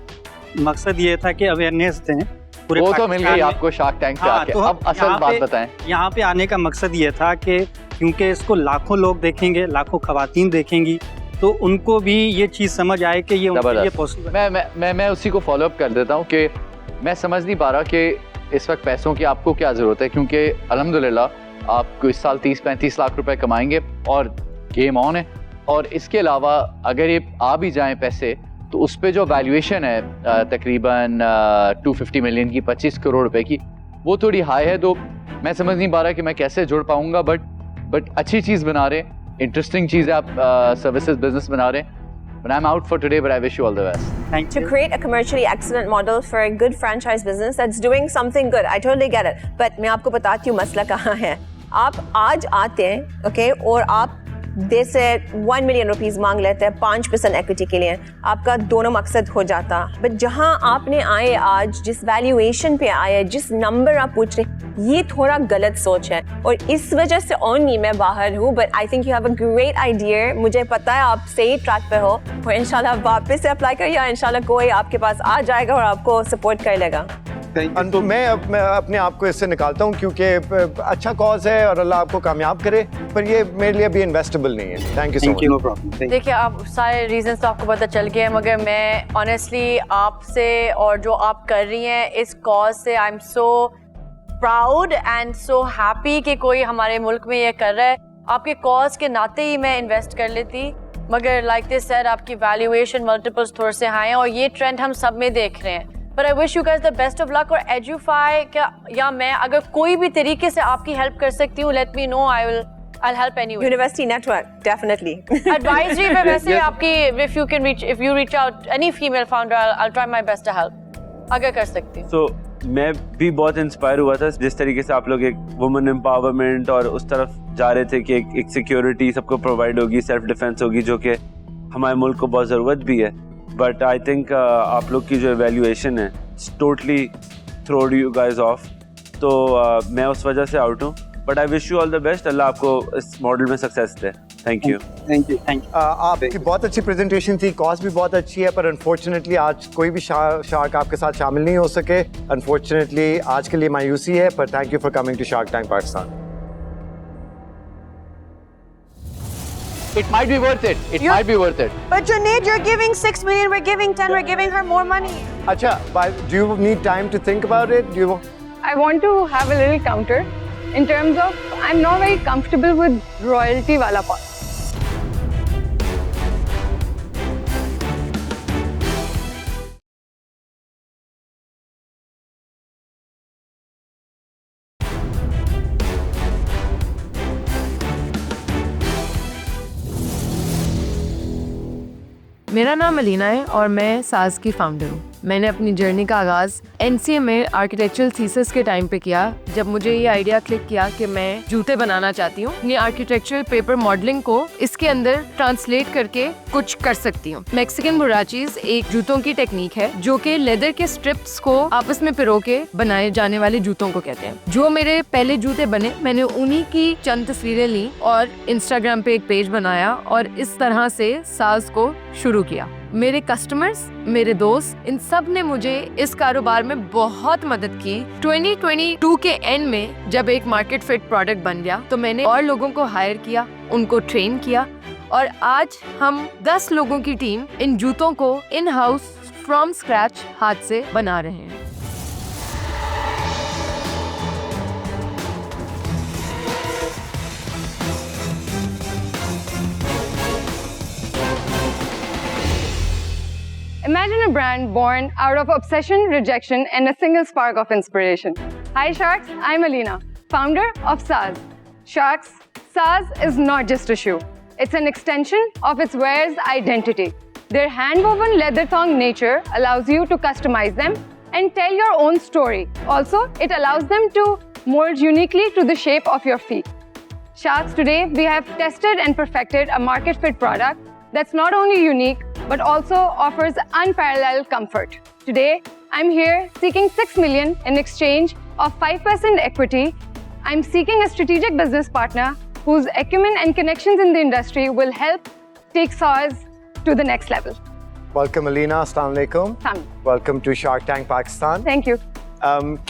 मकसद ये था कि अवेयरनेस दें। वो तो मिल गई आपको शार्क टैंक पे आके। तो अब असल बात बताएं। यहाँ पे आने का मकसद ये था कि क्योंकि इसको लाखों लोग देखेंगे, लाखों खवातीन देखेंगी, तो उनको भी ये चीज़ समझ आए कि ये उनके लिए पॉसिबल। मैं उसी को फॉलो अप कर देता हूँ कि मैं समझ नहीं पा रहा कि इस वक्त पैसों की आपको क्या ज़रूरत है, क्योंकि अल्हम्दुलिल्लाह आप इस साल 30-35 लाख रुपए कमाएंगे और गेम ऑन है। और इसके अलावा अगर ये आ भी जाएँ पैसे, तो उस पर जो वैल्यूएशन है तकरीबन 250 मिलियन की, 25 करोड़ रुपए की, वो थोड़ी हाई है। तो मैं समझ नहीं पा रहा कि मैं कैसे जुड़ पाऊंगा, बट अच्छी चीज़ बना रहे, इंटरेस्टिंग चीज़ है, आप सर्विसेज बिजनेस बना रहे हैं। But I'm out for today, but I wish you all the best. Thank you. To create a commercially excellent model for a good franchise business that's doing something good, I totally get it. But मैं आपको बताती हूँ मसला कहाँ है। आप आज आते हैं, okay, और आप देश से 1 मिलियन रुपीस मांग लेते हैं 5% एक्विटी के लिए, आपका दोनों मकसद हो जाता। बट जहां आपने आए आज, जिस वैल्यूएशन पे आए, जिस नंबर आप पूछ रहे, ये थोड़ा गलत सोच है, और इस वजह से ओनली मैं बाहर हूँ। But I think you have a great idea, मुझे पता है आप सही ट्रैक पे हो, और इंशाल्लाह वापस से अप्लाई करिए, या इंशाल्लाह कोई आपके पास आ जाएगा और आपको सपोर्ट कर लेगा। तो मैं अपने आप को इससे निकालता हूँ, क्योंकि अच्छा कॉज है और अल्लाह आपको कामयाब करे, पर ये मेरे लिए अभी इन्वेस्टेबल नहीं है। Thank you so much. No problem. देखिए, आप सारे रीजंस तो आपको पता चल गए हैं, मगर मैं ऑनेस्टली आपसे और जो आप कर रही हैं इस कॉज से I am so proud and so happy कि कोई हमारे मुल्क में ये कर रहा है। आपके कॉज के नाते ही मैं इन्वेस्ट कर लेती, मगर लाइक दिस सर आपकी वैल्यूएशन मल्टीपल्स थोड़े से हाई हैं, और ये ट्रेंड हम सब में देख रहे हैं। But I wish you guys the best of luck. और एजुफाई क्या, या मैं अगर कोई भी तरीके से आपकी हेल्प कर सकती हूँ, let me know, I'll help anyway. University network, definitely. Advisory पे वैसे आपकी, if you reach out any female founder, I'll try my best to help, अगर कर सकती हूँ। So मैं भी बहुत इंस्पायर हुआ था जिस तरीके से आप लोग एक वुमेन एम्पावरमेंट और उस तरफ जा रहे थे कि एक सिक्योरिटी सबको प्रोवाइड होगी, सेल्फ डिफेंस होगी, जो कि हमारे मुल्क को बहुत ज़रूरत भी है। बट आई थिंक आप लोग की जो एवेल्यूएशन है totally throwed you guys off, तो मैं उस वजह से आउट हूँ। But I wish you all the best, अल्लाह आपको इस मॉडल में सक्सेस दे। Thank you. आपकी बहुत अच्छी प्रेजेंटेशन थी, कॉस्ट भी बहुत अच्छी है, पर अनफॉर्चुनेटली आज कोई भी शार्क आपके साथ शामिल नहीं हो सके। अनफॉर्चुनेटली आज के लिए मायूसी है, पर thank you for coming to Shark Tank Pakistan. It might be worth it. It might be worth it. But Junaid, you're giving 6 million, we're giving 10, we're giving her more money. अच्छा, but do you need time to think about it? Do you? I want to have a little counter in terms of I'm not very comfortable with royalty wala part. मेरा नाम अलीना है और मैं साज की founder हूँ। मैंने अपनी जर्नी का आगाज़ एनसीए में आर्किटेक्चरल थीसिस के टाइम पे किया, जब मुझे ये आइडिया क्लिक किया कि मैं जूते बनाना चाहती हूँ। अपनी आर्किटेक्चरल पेपर मॉडलिंग को इसके अंदर ट्रांसलेट करके कुछ कर सकती हूँ। मैक्सिकन बुराचीज एक जूतों की टेक्निक है जो कि लेदर के स्ट्रिप्स को आपस में पिरो के बनाए जाने वाले जूतों को कहते हैं। जो मेरे पहले जूते बने, मैंने उन्हीं की चंद तस्वीरें ली और इंस्टाग्राम पे एक पेज बनाया और इस तरह से साज को शुरू किया। मेरे कस्टमर्स, मेरे दोस्त, इन सब ने मुझे इस कारोबार में बहुत मदद की। 2022 के एंड में जब एक मार्केट फिट प्रोडक्ट बन गया तो मैंने और लोगों को हायर किया, उनको ट्रेन किया और आज हम 10 लोगों की टीम इन जूतों को इन हाउस फ्रॉम स्क्रैच हाथ से बना रहे हैं। Imagine a brand born out of obsession, rejection, and a single spark of inspiration. Hi Sharks, I'm Alina, founder of Saz. Sharks, Saz is not just a shoe. It's an extension of its wearer's identity. Their hand-woven leather thong nature allows you to customize them and tell your own story. Also, it allows them to mold uniquely to the shape of your feet. Sharks, today we have tested and perfected a market-fit product that's not only unique, but also offers unparalleled comfort. Today, I'm here seeking 6 million in exchange of 5% equity. I'm seeking a strategic business partner whose acumen and connections in the industry will help take Saz to the next level. Welcome, Alina. Assalamu alaikum. Welcome to Shark Tank Pakistan. Thank you.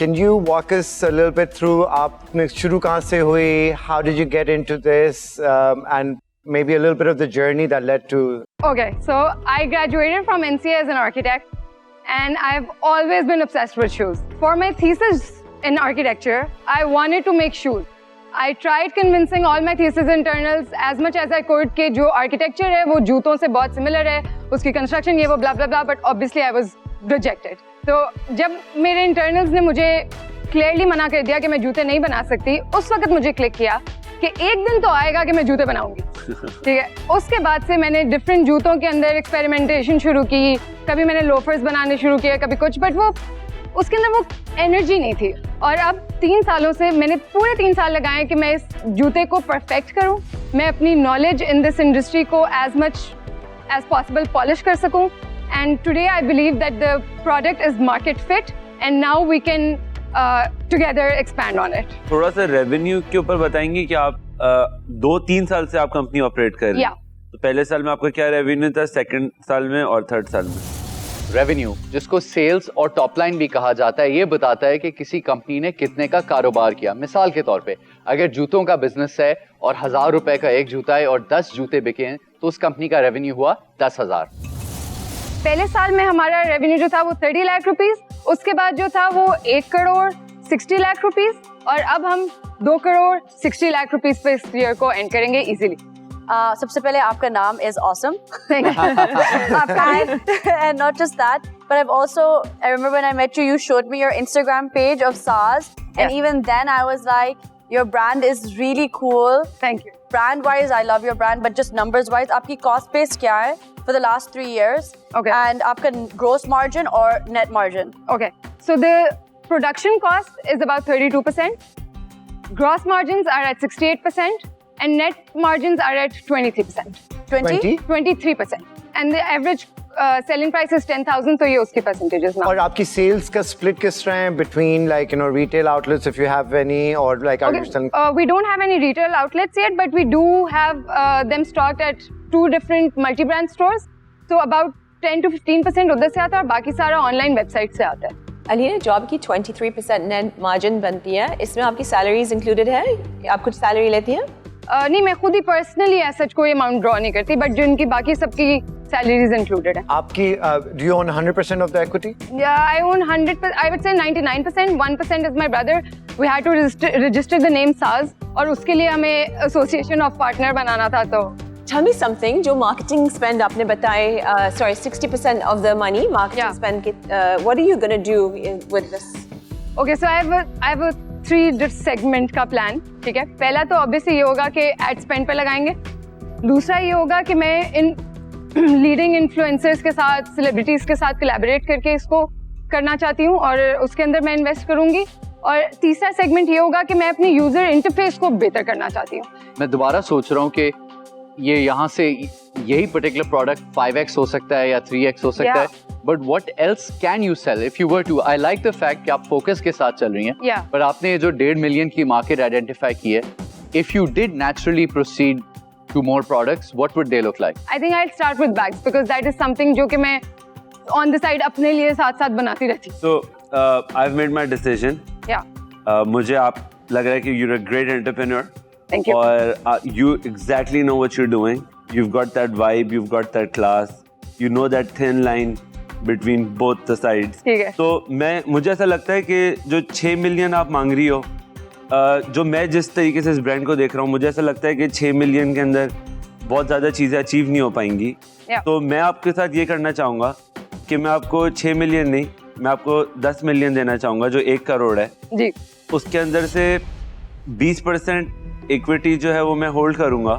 Can you walk us a little bit through aapne shuru kahan se hui? How did you get into this? And maybe a little bit of the journey that led to... Okay, so I graduated from NCA as an architect and I've always been obsessed with shoes. For my thesis in architecture, I wanted to make shoes. I tried convincing all my thesis internals as much as I could कि जो architecture है वो जूतों से बहुत similar है, उसकी construction ये वो blah blah blah, but obviously I was rejected. तो जब मेरे internals ने मुझे clearly मना कर दिया कि मैं जूते नहीं बना सकती, उस वक्त मुझे click किया कि एक दिन तो आएगा कि मैं जूते बनाऊंगी। ठीक है, उसके बाद से मैंने डिफरेंट जूतों के अंदर एक्सपेरिमेंटेशन शुरू की। कभी मैंने लोफर्स बनाने शुरू किए, कभी कुछ, बट वो उसके अंदर वो एनर्जी नहीं थी। और अब 3 सालों से मैंने पूरे 3 साल लगाए कि मैं इस जूते को परफेक्ट करूं, मैं अपनी नॉलेज इन दिस इंडस्ट्री को as much as possible polish कर सकूं। And today I believe that the product is market fit and now we can together expand on it. थोड़ा सा रेवेन्यू के ऊपर बताएंगे कि आप 2-3 साल से आप कंपनी ऑपरेट कर रहे हैं, तो पहले साल में आपका क्या रेवेन्यू था, सेकंड साल में और थर्ड साल में? रेवेन्यू, जिसको सेल्स और टॉप लाइन भी कहा जाता है, ये बताता है कि किसी कंपनी ने कितने का कारोबार किया। मिसाल के तौर पे अगर जूतों का बिजनेस है और 1000 रुपए का एक जूता है और 10 जूते बिके हैं तो उस कंपनी का रेवेन्यू हुआ 10,000। पहले साल में हमारा रेवेन्यू जो था वो 30 लाख रुपीस, उसके बाद जो था वो 1 करोड़ 60 लाख रुपीस और अब हम 2 करोड़ 60 लाख रुपीस पे इस ईयर को एंड करेंगे इजीली। सबसे पहले आपका नाम is awesome. Thank you. And not just that, but I remember when I met you, you showed me your Instagram page of Saz, and even then I was like, your brand is really cool. Thank you. Brand wise, I love your brand, but just numbers wise, आपकी cost base क्या है for the last 3 years? Okay. And आपका gross margin or net margin? Okay. So the production cost is about 32%. Gross margins are at 68%, and net margins are at 23%. 23%. And the average selling price is 10,000. तो ये उसकी percentages ना. और आपकी sales का split किस तरह है between like retail outlets if you have any or like are you selling? We don't have any retail outlets yet, but we do have them stocked at 2 different multi-brand stores. So about 10 to 15% उधर से आता है और बाकी सारा online website से आता है. अलीना, जॉब की 23% नेट मार्जिन बनती है, इसमें आपकी सैलरीज इंक्लूडेड है? आप कुछ सैलरी लेती हैं? नहीं, मैं खुद ही पर्सनली ऐसा कोई अमाउंट ड्रॉ नहीं करती, बट जिनकी बाकी सबकी सैलरीज इंक्लूडेड है. आपकी do you own 100% of the equity? Yeah, I own 100%. I would say 99%. 1% is my brother. We had to register the name SAZ और उसके लिए हमें एसोसिएशन ऑफ पार्टनर बनाना था. तो Tell me something. जो marketing spend आपने बताए, sorry, 60% of the money marketing spend. What are you gonna do with this? Okay, so I have a 3 segment का plan. ठीक है. पहला तो obviously ये होगा कि ad spend पे लगाएंगे. दूसरा ये होगा कि मैं इन leading influencers के साथ, celebrities के साथ collaborate करके इसको करना चाहती हूँ और उसके अंदर मैं invest करूँगी. और तीसरा segment ये होगा कि मैं अपनी user interface को बेहतर करना चाहती हूँ. मैं दोबारा सोच रहा हूँ कि ये यहाँ से यही पर्टिकुलर प्रोडक्ट 5x हो सकता है या 3x हो सकता है, but what else can you sell if you were to? I like the fact कि आप फोकस के साथ चल रही हैं, पर आपने ये जो 1.5 मिलियन की मार्केट आइडेंटिफाई की है, if you did naturally proceed to more products, what would they look like? I think I will start with bags because that is something जो कि मैं ऑन द साइड अपने लिए साथ-साथ बनाती रहती हूं. So I have made my decision. मुझे आप लग रहा है कि you are a great entrepreneur. Thank you. Or you exactly know what you're doing. You've got that vibe, you've got that class. You know that thin line between both the sides. ठीक है. तो मुझे ऐसा लगता है कि जो 6 million आप मांग रही हो, जो मैं जिस तरीके से इस ब्रांड को देख रहा हूँ, मुझे ऐसा लगता है कि 6 मिलियन के अंदर बहुत ज़्यादा चीज़ें अचीव नहीं हो पाएंगी. तो मैं आपके साथ ये करना चाहूँगा कि मैं आपको 6 मिलियन नहीं, मैं आपको 10 मिलियन देना चाहूँगा, जो 1 करोड़ है. जी. उसके अंदर से 20% इक्विटी जो है वो मैं होल्ड करूंगा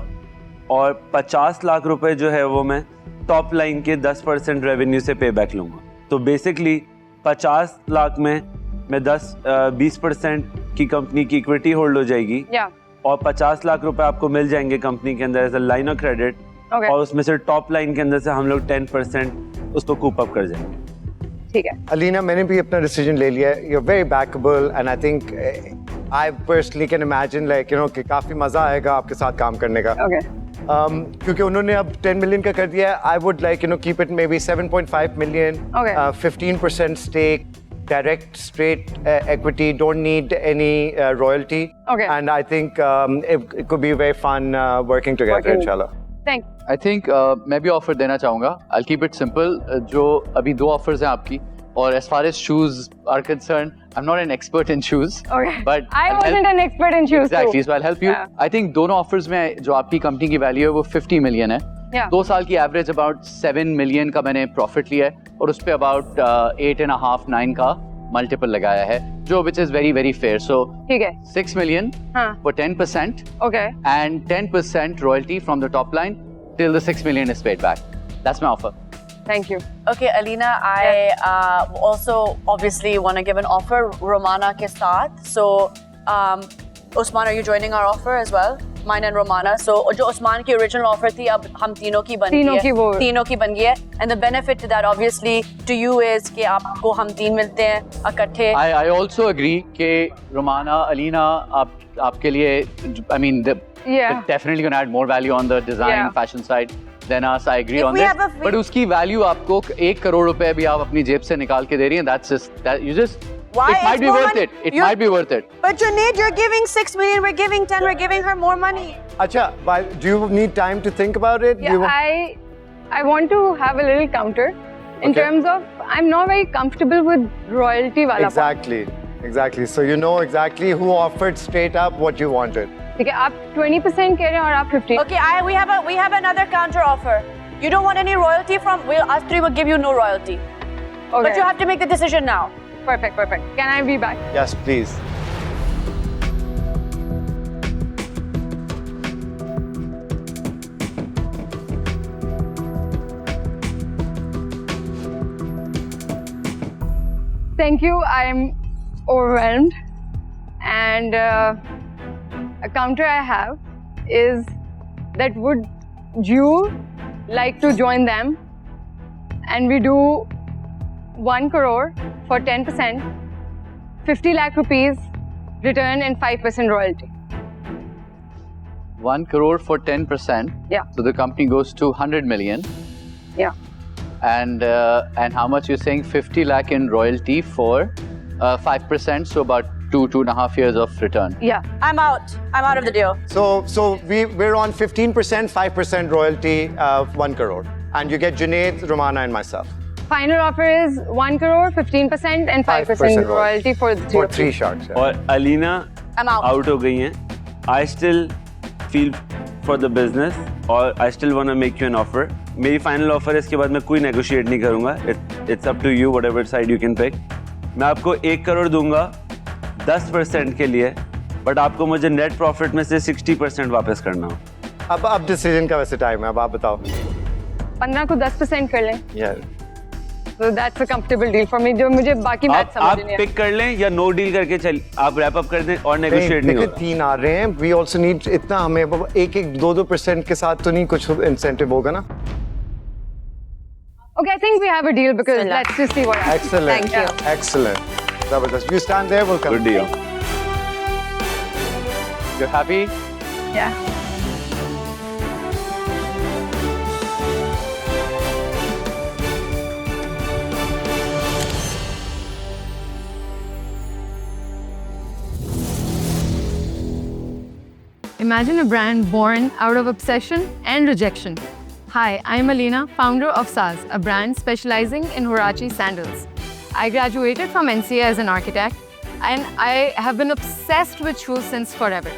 और 50 लाख रुपए जो है वो मैं टॉप लाइन के 10% रेवेन्यू से पे बैक लूंगा. तो बेसिकली 50 लाख में मैं 20% की कंपनी की इक्विटी होल्ड हो जाएगी और 50 लाख रुपए आपको मिल जाएंगे कंपनी के अंदर as a line of credit. और उसमें से टॉप लाइन के अंदर से हम लोग 10% उसको कूप अप कर जाएंगे. ठीक है. अलीना, मैंने भी अपना डिसीजन ले लिया है. You are very backable and I think I personally can imagine like कि काफी मजा आएगा आपके साथ काम करने का. क्योंकि उन्होंने अब 10 मिलियन का कर दिया है. I would like keep it maybe 7.5 million. 15% stake, direct straight equity. Don't need any royalty. And I think it could be very fun working together. Inshallah. Thank. I think मैं भी ऑफर देना चाहूँगा. I'll keep it simple. जो अभी 2 offers हैं आपकी. और as far as shoes are concerned, I'm not an expert in shoes. But I wasn't an expert in shoes. Exactly, so I'll help you. I think दोनों offers में जो आपकी company की वैल्यू है वो 50 मिलियन है. 2 साल की एवरेज अबाउट 7 मिलियन का मैंने प्रॉफिट लिया है और उस पे अबाउट 8.5-9 का मल्टीपल लगाया है, जो which is very very fair. So ठीक है. 6 million for 10%. And 10% royalty from the top line till the 6 million is paid back. That's my offer. Thank you. Okay, Alina, I also obviously want to give an offer Romana ke saath. So, Usman, are you joining our offer as well? Mine and Romana. So, जो Usman की original offer थी, अब हम तीनों की बन गई है. तीनों की बन गई है. And the benefit to that, obviously, to you is कि आपको हम 3 मिलते हैं इकट्ठे. I also agree कि Romana, Alina, आपके लिए, I mean, definitely going to add more value on the design, fashion side. Then us, I agree on this. But उसकी value आपको 1 करोड़ रुपए भी आप अपनी जेब से निकाल के दे रही हैं. That's just that you just. Why? It might be worth it. It might be worth it. But Junaid, you're giving 6 million. We're giving 10. We're giving her more money. अच्छा, do you need time to think about it? Yeah, I want to have a little counter in terms of I'm not very comfortable with royalty वाला. Exactly. So you know exactly who offered straight up what you wanted. ठीक है. आप 20% कह रहे हैं और आप 50. Okay, we have another counter offer. You don't want any royalty from us 3 will give you no royalty. But you have to make the decision now. Perfect. Can I be back? Yes, please. Thank you. I'm overwhelmed, and a counter I have is that would you like to join them, and we do 1 crore for 10%, 50 lakh rupees return and 5% royalty. 1 crore for 10%. Yeah. So the company goes to 100 million. Yeah. And how much you're saying? 50 lakh in royalty for 5%, so about 2.5 years of return. Yeah. I'm out of the deal. So we're on 15%, 5% royalty, 1 crore. And you get Junaid, Romana and myself. Final offer is 1 crore, 15% and 5% royalty for the For 3 sharks. और Alina I'm out. out हो गई हैं. I still feel for the business और I still want to make you an offer. मेरी final offer है, इसके बाद मैं कोई negotiate नहीं करूँगा. It's up to you, whatever side you can pick. मैं आपको 1 करोड़ दूंगा 10% के लिए, but आपको मुझे net profit में से 60% वापस करना हो. अब decision का वैसे time है, अब आप बताओ. 15 को 10% कर लें. Yeah. So that's a comfortable deal for me. जो मुझे बाकी मैच समझ आप नहीं पिक कर लें या नो डील करके चल आप रैप अप कर दें और नेगोशिएट नहीं होगा. 3 आ रहे हैं. We also need इतना हमें 1-2% के साथ तो नहीं कुछ इंसेंटिव होगा ना. Okay, I think we have a deal because let's just see what happens. Excellent. Thank you. Excellent. Zabardast. You stand there, we'll come. Good deal. You're happy? Yeah. Imagine a brand born out of obsession and rejection. Hi, I'm Alina, founder of Saz, a brand specializing in Huarachi sandals. I graduated from NCA as an architect, and I have been obsessed with shoes since forever.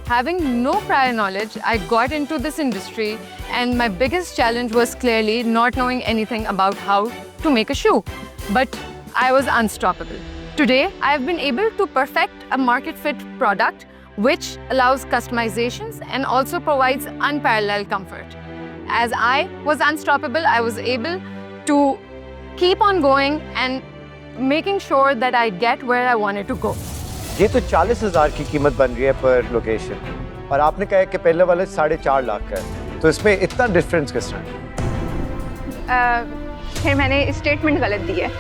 Having no prior knowledge, I got into this industry, and my biggest challenge was clearly not knowing anything about how to make a shoe. But I was unstoppable. Today, I have been able to perfect a market-fit product which allows customizations and also provides unparalleled comfort. As I was unstoppable, I was able to keep on going and making sure that I get where I wanted to go. ये तो 40,000 की कीमत बन रही है पर location और आपने कहा कि पहले वाले 4.5 लाख का है, तो इसमें इतना डिफरेंस किस तरह? फिर मैंने स्टेटमेंट गलत दी है.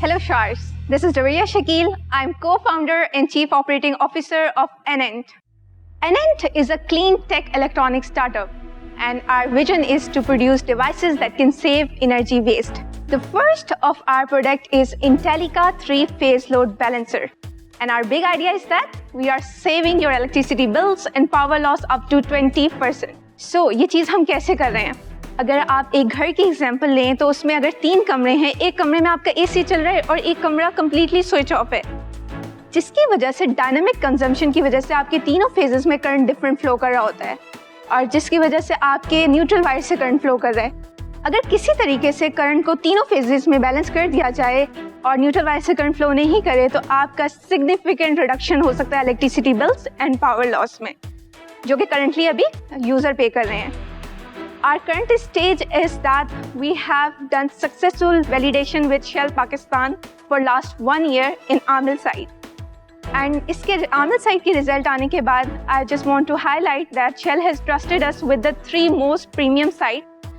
Hello Sharks, this is Daria Shakil. I'm co-founder and chief operating officer of Enent. Enent is a clean tech electronics startup, and our vision is to produce devices that can save energy waste. The first of our product is Intellica 3-phase load balancer. And our big idea is that we are saving your electricity bills and power loss up to 20%. So, ये चीज़ हम कैसे कर रहे हैं? अगर आप एक घर की एग्जांपल लें तो उसमें अगर 3 कमरे हैं, एक कमरे में आपका एसी चल रहा है और एक कमरा कंप्लीटली स्विच ऑफ है, जिसकी वजह से डायनामिक कंजम्पशन की वजह से आपके तीनों फेजेस में करंट डिफरेंट फ्लो कर रहा होता है और जिसकी वजह से आपके न्यूट्रल वायर से करंट फ्लो कर रहा है. अगर किसी तरीके से करंट को तीनों फेजेस में बैलेंस कर दिया जाए और न्यूट्रल वायर से करंट फ्लो नहीं करे तो आपका सिग्निफिकेंट रिडक्शन हो सकता है electricity bills and power loss में, जो कि करंटली अभी यूजर पे कर रहे हैं. Our current stage is that we have done successful validation with Shell Pakistan for last 1 year in Amil site. And इसके Amil site की result आने के बाद I just want to highlight that Shell has trusted us with the 3 most premium sites,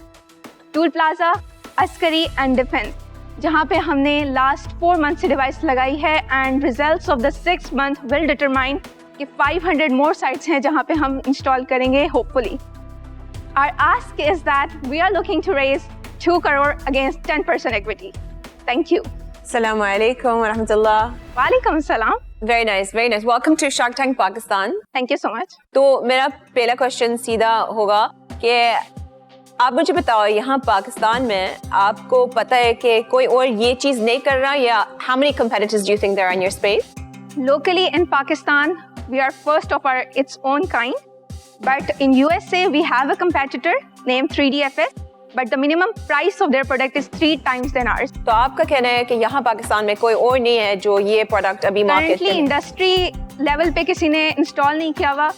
Tool Plaza, Askari and Defense, जहाँ पे हमने last 4 months से device लगाई है and results of the 6 month will determine कि 500 more sites हैं जहाँ पे हम install करेंगे hopefully. Our ask is that we are looking to raise 2 crore against 10% equity. Thank you. Assalamu alaikum wa rahmatullah. Wa alaikum assalam. Very nice, very nice. Welcome to Shark Tank Pakistan. Thank you so much. तो मेरा पहला question सीधा होगा कि आप मुझे बताओ, यहाँ पाकिस्तान में आपको पता है कि कोई और ये चीज़ नहीं कर रहा, या how many competitors do you think there are in your space? Locally in Pakistan, we are first of its own kind. But in USA, we have a competitor named 3DFS. But the minimum price of their product is 3 times than ours. तो आपका कहना है कि यहाँ पाकिस्तान में कोई और नहीं है जो ये प्रोडक्ट अभी मार्केट Currently इंडस्ट्री लेवल पे किसी ने इंस्टॉल नहीं किया हुआ.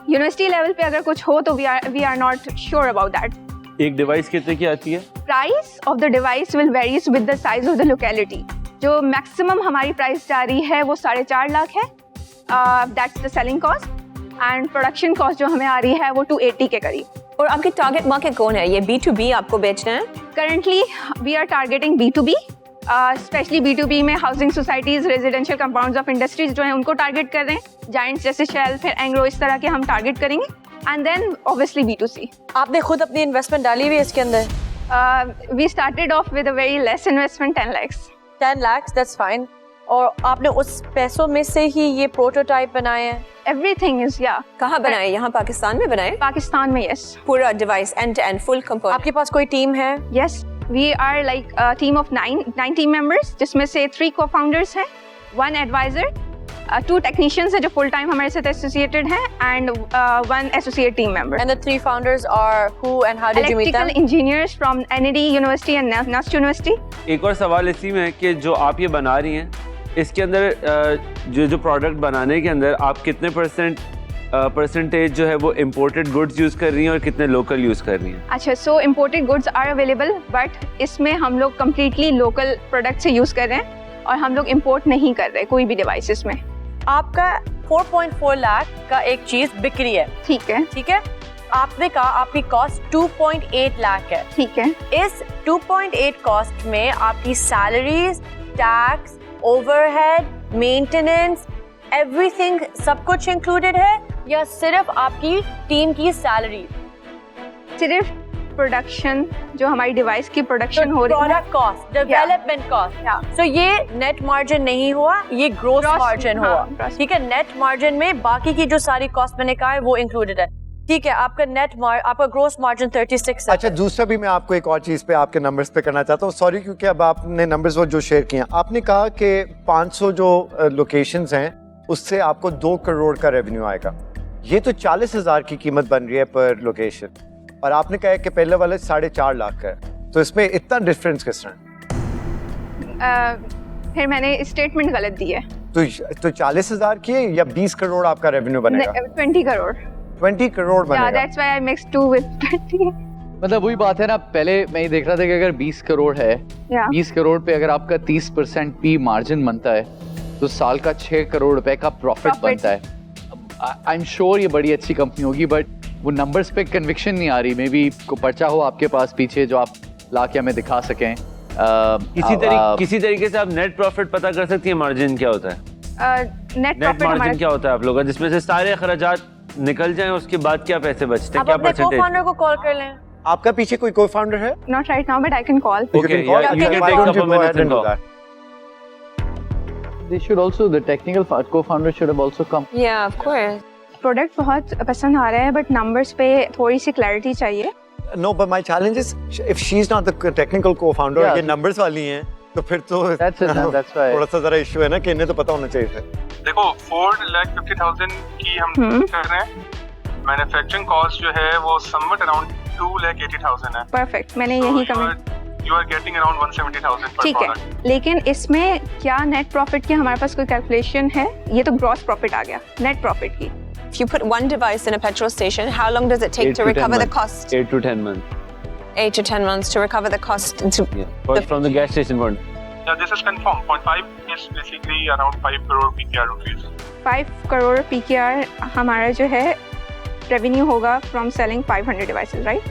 यूनिवर्सिटी लेवल पे अगर कुछ हो तो we are not sure about that. एक डिवाइस कितने की आती है? Price of the device will varies with the size of the locality. जो मैक्सिमम हमारी प्राइस जा रही है वो 4.5 लाख है. That's the selling cost. And production cost जो हमें आ रही है वो 280 के करीब. और आपके टारगेट मार्केट कौन है? ये B2B आपको बेचना है? Currently we are targeting B2B. Specially B2B में housing societies, residential compounds of industries जो हैं उनको टारगेट कर रहे हैं. जायंट्स जैसे शेल, फिर एंग्रो, इस तरह के हम टारगेट करेंगे. And then obviously B2C. आपने खुद अपनी इन्वेस्टमेंट डाली हुई है इसके अंदर? We started off with a very less investment, 10 lakhs. 10 lakhs, that's fine. और आपने उस पैसों में से ही ये प्रोटोटाइप बनाए हैं? Everything is, yeah. कहाँ बनाए? यहाँ पाकिस्तान में बनाए? पाकिस्तान में, yes. पूरा device end to end full component. आपके पास कोई टीम है? Yes. We are like a team of 9 team members, जिसमें से 3 co-founders हैं, 1 advisor, 2 technicians हैं जो full time हमारे साथ associated हैं, and 1 associate team member. And the 3 founders are who and how did you meet them? Electrical engineers from NAD University and NUST University. एक और सवाल इसी में है कि जो आप ये बना रही हैं, इसके अंदर जो प्रोडक्ट बनाने के अंदर आप कितने परसेंटेज जो है वो इम्पोर्टेड गुड्स यूज़ कर रही हैं और कितने लोकल यूज़ कर रही हैं? अच्छा, so imported goods are available, but इसमें हम लोग कम्प्लीटली लोकल प्रोडक्ट से यूज़ कर रहे हैं और हम लोग इम्पोर्ट नहीं कर रहे कोई भी डिवाइसेस में. आपका 4.4 लाख का एक चीज़ बिक रही है. ठीक है. ठीक है. आपने कहा आपकी कॉस्ट 2.8 लाख है. ठीक है. इस 2.8 कॉस्ट में आपकी salaries, tax, overhead, maintenance, everything सब कुछ इंक्लूडेड है या सिर्फ आपकी टीम की सैलरी? सिर्फ प्रोडक्शन, जो हमारी डिवाइस की प्रोडक्शन हो रही है, प्रोडक्ट कॉस्ट, डेवलपमेंट कॉस्ट. सो ये नेट मार्जिन नहीं हुआ, ये ग्रोस मार्जिन हुआ. ठीक है. नेट मार्जिन में बाकी की जो सारी कॉस्ट मैंने कहा है वो इंक्लूडेड है. ठीक है. आपका ग्रोस मार्जिन 36 है. अच्छा, दूसरा भी मैं आपको एक और चीज़ पे आपके नंबर्स पे करना चाहता हूँ. सॉरी, क्योंकि अब आपने नंबर्स वो जो शेयर किए, आपने कहा कि 500 जो लोकेशंस हैं उससे आपको 2 करोड़ का रेवेन्यू आएगा. ये तो 40,000 की कीमत बन रही है पर लोकेशन, और आपने कहा कि पहले वाले 4.5 लाख का है. तो इसमें इतना डिफरेंस किस तरह? फिर मैंने स्टेटमेंट गलत दी है. तो 40,000 की है या 20 करोड़ आपका रेवेन्यू बनेगा? 20 करोड़. 20 करोड़ बनेगा. Yeah, that's why I mixed 2 with 20. मतलब वही बात है ना, पहले मैं ये देख रहा था कि अगर 20 करोड़ है, 20 करोड़ पे अगर आपका 30% पी मार्जिन बनता है तो साल का 6 करोड़ रुपए का प्रॉफिट बनता है. आई एम श्योर ये बड़ी अच्छी कंपनी होगी, बट वो नंबर्स पे कन्विक्शन नहीं आ रही. मे बी को पर्चा हो आपके पास पीछे जो आप ला के हमें दिखा सकें. किसी तरीके से आप नेट प्रॉफिट पता कर सकती है मार्जिन क्या होता है? नेट मार्जिन क्या होता है आप लोगों का, जिसमें से सारे खर्चात निकल जाएं, उसके बाद क्या पैसे बचते हैं, क्या परसेंटेज? को-फाउंडर को कॉल कर लें. आपका पीछे कोई को-फाउंडर है? Not right now, but I can call. Okay, you can take a couple minutes and call. They should also, the technical co-founder should have also come. Yeah, of course. Product बहुत पसंद आ रहा है, but numbers पे थोड़ी सी clarity चाहिए. No, but my challenge is if she's not the technical co-founder, ये numbers वाली हैं, तो फिर तो that's why थोड़ा सा जरा इशू है ना कि इन्हें तो पता होना चाहिए था. देखो 4,50,000 की हम कर रहे हैं. मैन्युफैक्चरिंग कॉस्ट जो है वो समवट अराउंड 2,80,000 है. परफेक्ट. मैंने यही comment. You are getting around 170,000 per ठीक है. लेकिन इसमें क्या नेट प्रॉफिट की हमारे पास कोई कैलकुलेशन है? ये तो ग्रॉस प्रॉफिट आ गया. नेट प्रॉफिट की. If you put one device in a petrol station, how long does it take to recover the cost? 8 to 10 months. 8 to 10 months to recover the cost. From the gas station point. Yeah, this is confirmed. 0.5 is basically around 5 crore PKR rupees. 5 crore PKR हमारा जो है revenue होगा from selling 500 devices, right?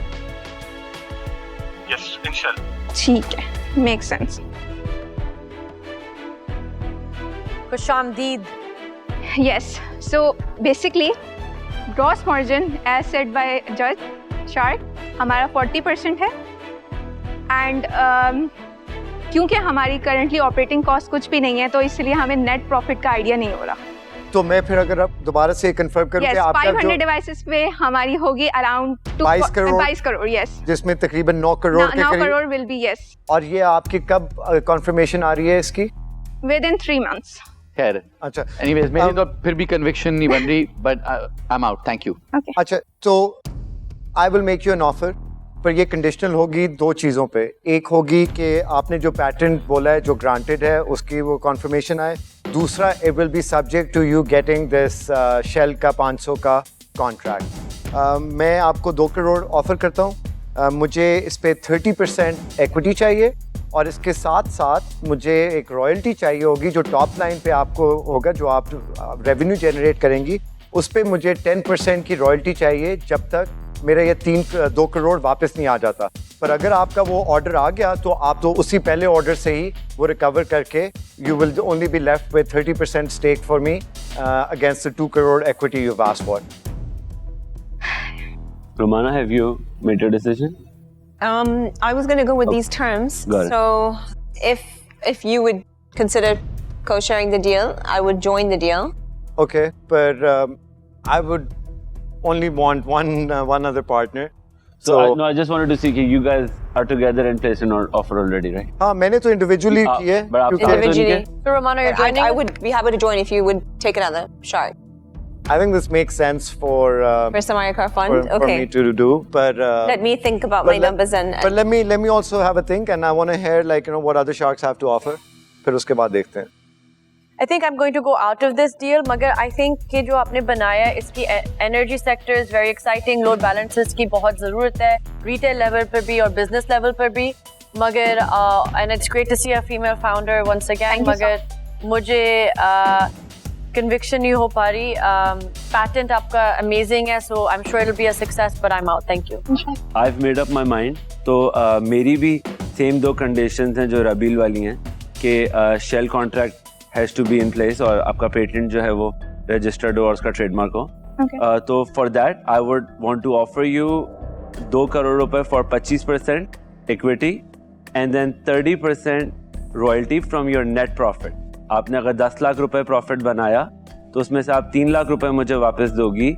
Yes, inshallah. ठीक है, make sense. खुशामदीद. Yes, so basically gross margin as said by Judge Shark हमारा 40% है, and क्योंकि हमारी currently operating cost कुछ भी नहीं है तो इसलिए हमें net profit का idea नहीं हो रहा. तो मैं फिर अगर आप दोबारा से कंफर्म करूं कि आपका 500 डिवाइसेस पे हमारी होगी अराउंड 22 करोड़ यस, जिसमें तकरीबन 9 करोड़ के 9 करीब। Crore will be yes. और ये आपकी कब कंफर्मेशन आ रही है इसकी? With in 3 months। खैर, अच्छा, एनीवेज मेरी तो फिर भी कन्विक्शन नहीं बन रही, but I am out, thank you. अच्छा, तो I will make you an offer, पर ये कंडीशनल होगी 2 चीज़ों पे। एक होगी कि आपने जो पैटेंट बोला है जो ग्रांटेड है उसकी वो कॉन्फर्मेशन आए। दूसरा, it will be subject to you getting this shell का 500 का कॉन्ट्रैक्ट। मैं आपको 2 करोड़ ऑफर करता हूँ। मुझे इस पे 30% इक्विटी चाहिए और इसके साथ साथ मुझे एक रॉयल्टी चाहिए होगी जो टॉप लाइन पे आपको होगा, जो आप रेवेन्यू जनरेट करेंगी उस पे मुझे 10% की रॉयल्टी चाहिए जब तक मेरा ये 2 करोड़ वापस नहीं आ जाता। पर अगर आपका वो ऑर्डर आ गया तो आप तो उसी पहले ऑर्डर से ही वो रिकवर करके you will only be left with 30% stake for me against the 2 crore equity you've asked for. Romana, have you made your decision? I was going to go with these terms. Got it. So if you would consider co-sharing the deal, I would join the deal. Okay, but I would only want one other partner. So I just wanted to see कि you guys are together and placed an offer already, right? हाँ, मैंने तो individually की है। But आप individually. So Romana, you're joining? I would be happy to join if you would take another shot. I think this makes sense for Samaya Car Fund. for me to do, but let me think about my numbers and. But let me also have a think, and I want to hear like what other sharks have to offer. फिर उसके बाद देखते हैं। I think I'm going to go out of this deal, मगर I think कि जो आपने बनाया है इसकी energy sector is very exciting, load balances की बहुत ज़रूरत है, retail level पर भी और business level पर भी, मगर and it's great to see a female founder once again, मगर मुझे conviction नहीं हो पा रही, patent आपका amazing है, so I'm sure it'll be a success, but I'm out, thank you. I've made up my mind, तो मेरी भी same 2 conditions हैं जो रबील वाली हैं कि shell contract has to be in place और आपका पेटेंट जो है वो registered हो और उसका ट्रेडमार्क हो। तो for that I would want to offer you 2 crore रुपए for 25% equity and then 30% royalty from your net profit. आपने अगर 10 लाख रुपए प्रॉफिट बनाया तो उसमें से आप 3 लाख रुपए मुझे वापस दोगी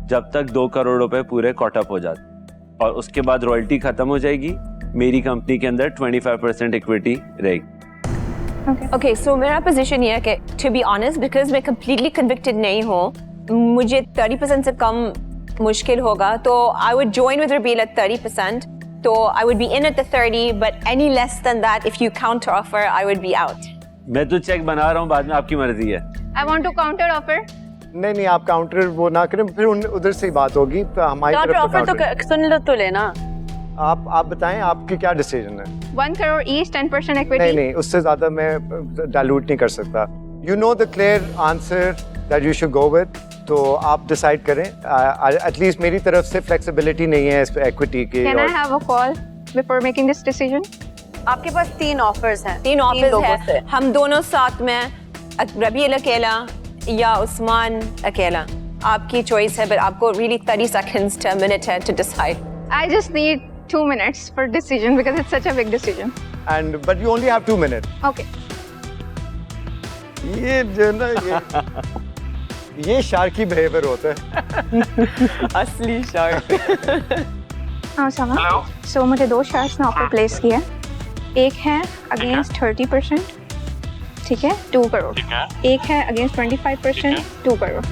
जब तक 2 करोड़ रुपए पूरे कॉट अप हो जाते, और उसके बाद रॉयल्टी खत्म हो जाएगी। मेरी कंपनी के अंदर 25% इक्विटी रहेगी। Okay, so मेरा पोजीशन ये है कि to be honest, because मैं completely convicted नहीं हूँ, मुझे 30% से कम मुश्किल होगा, तो I would join with Rabil at 30%, तो I would be in at the 30, but any less than that, if you counter offer, I would be out. मैं तो चेक बना रहा हूँ, बाद में आपकी मर्जी है। I want to counter offer. नहीं, आप काउंटर वो ना करें, फिर उधर से ही बात होगी। हमारी तरफ Counter offer तो सुन लो तो लेना। आप बताएं आपकी क्या डिसीजन है? 1 crore each, 10% equity. नहीं, उससे ज्यादा मैं डाइल्यूट नहीं कर सकता। You know the clear answer that you should go with, तो आप डिसाइड करें। एटलीस्ट मेरी तरफ से फ्लेक्सिबिलिटी नहीं है इस इक्विटी की। Can I have a call before making this decision? आपके पास 3 ऑफर्स हैं। 3 ऑफर्स हैं। हम दोनों साथ में, रबील अकेला या उस्मान अकेला, आपकी चॉइस है, but आपको really 30 seconds to a minute है to decide. I just need 2 minutes for decision because it's such a big decision. But you only have 2 minutes. Okay. ये जो ना ये शार्की बिहेवियर होता है। असली शार्क। हाँ समा। So मुझे 2 शार्क्स ने ऑफर प्लेस किया। एक है अगेंस्ट 30%, ठीक है, 2 करोड़। एक है अगेंस्ट 25%, 2 करोड़।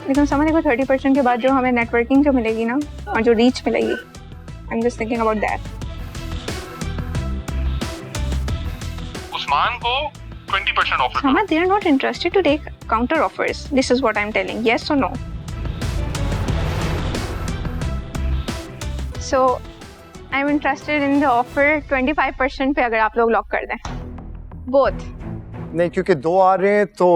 लेकिन समझ देखो 30% के बाद जो हमें नेटवर्किंग जो मिलेगी ना और जो रीच मिलेगी, I am just thinking about that. Usman को 20% ऑफर। समझ they are not interested to take counter offers, this is what I am telling, yes और no. So I am interested in the offer 25% पे अगर आप लोग lock कर दें both. नहीं, क्योंकि 2 आ रहे हैं तो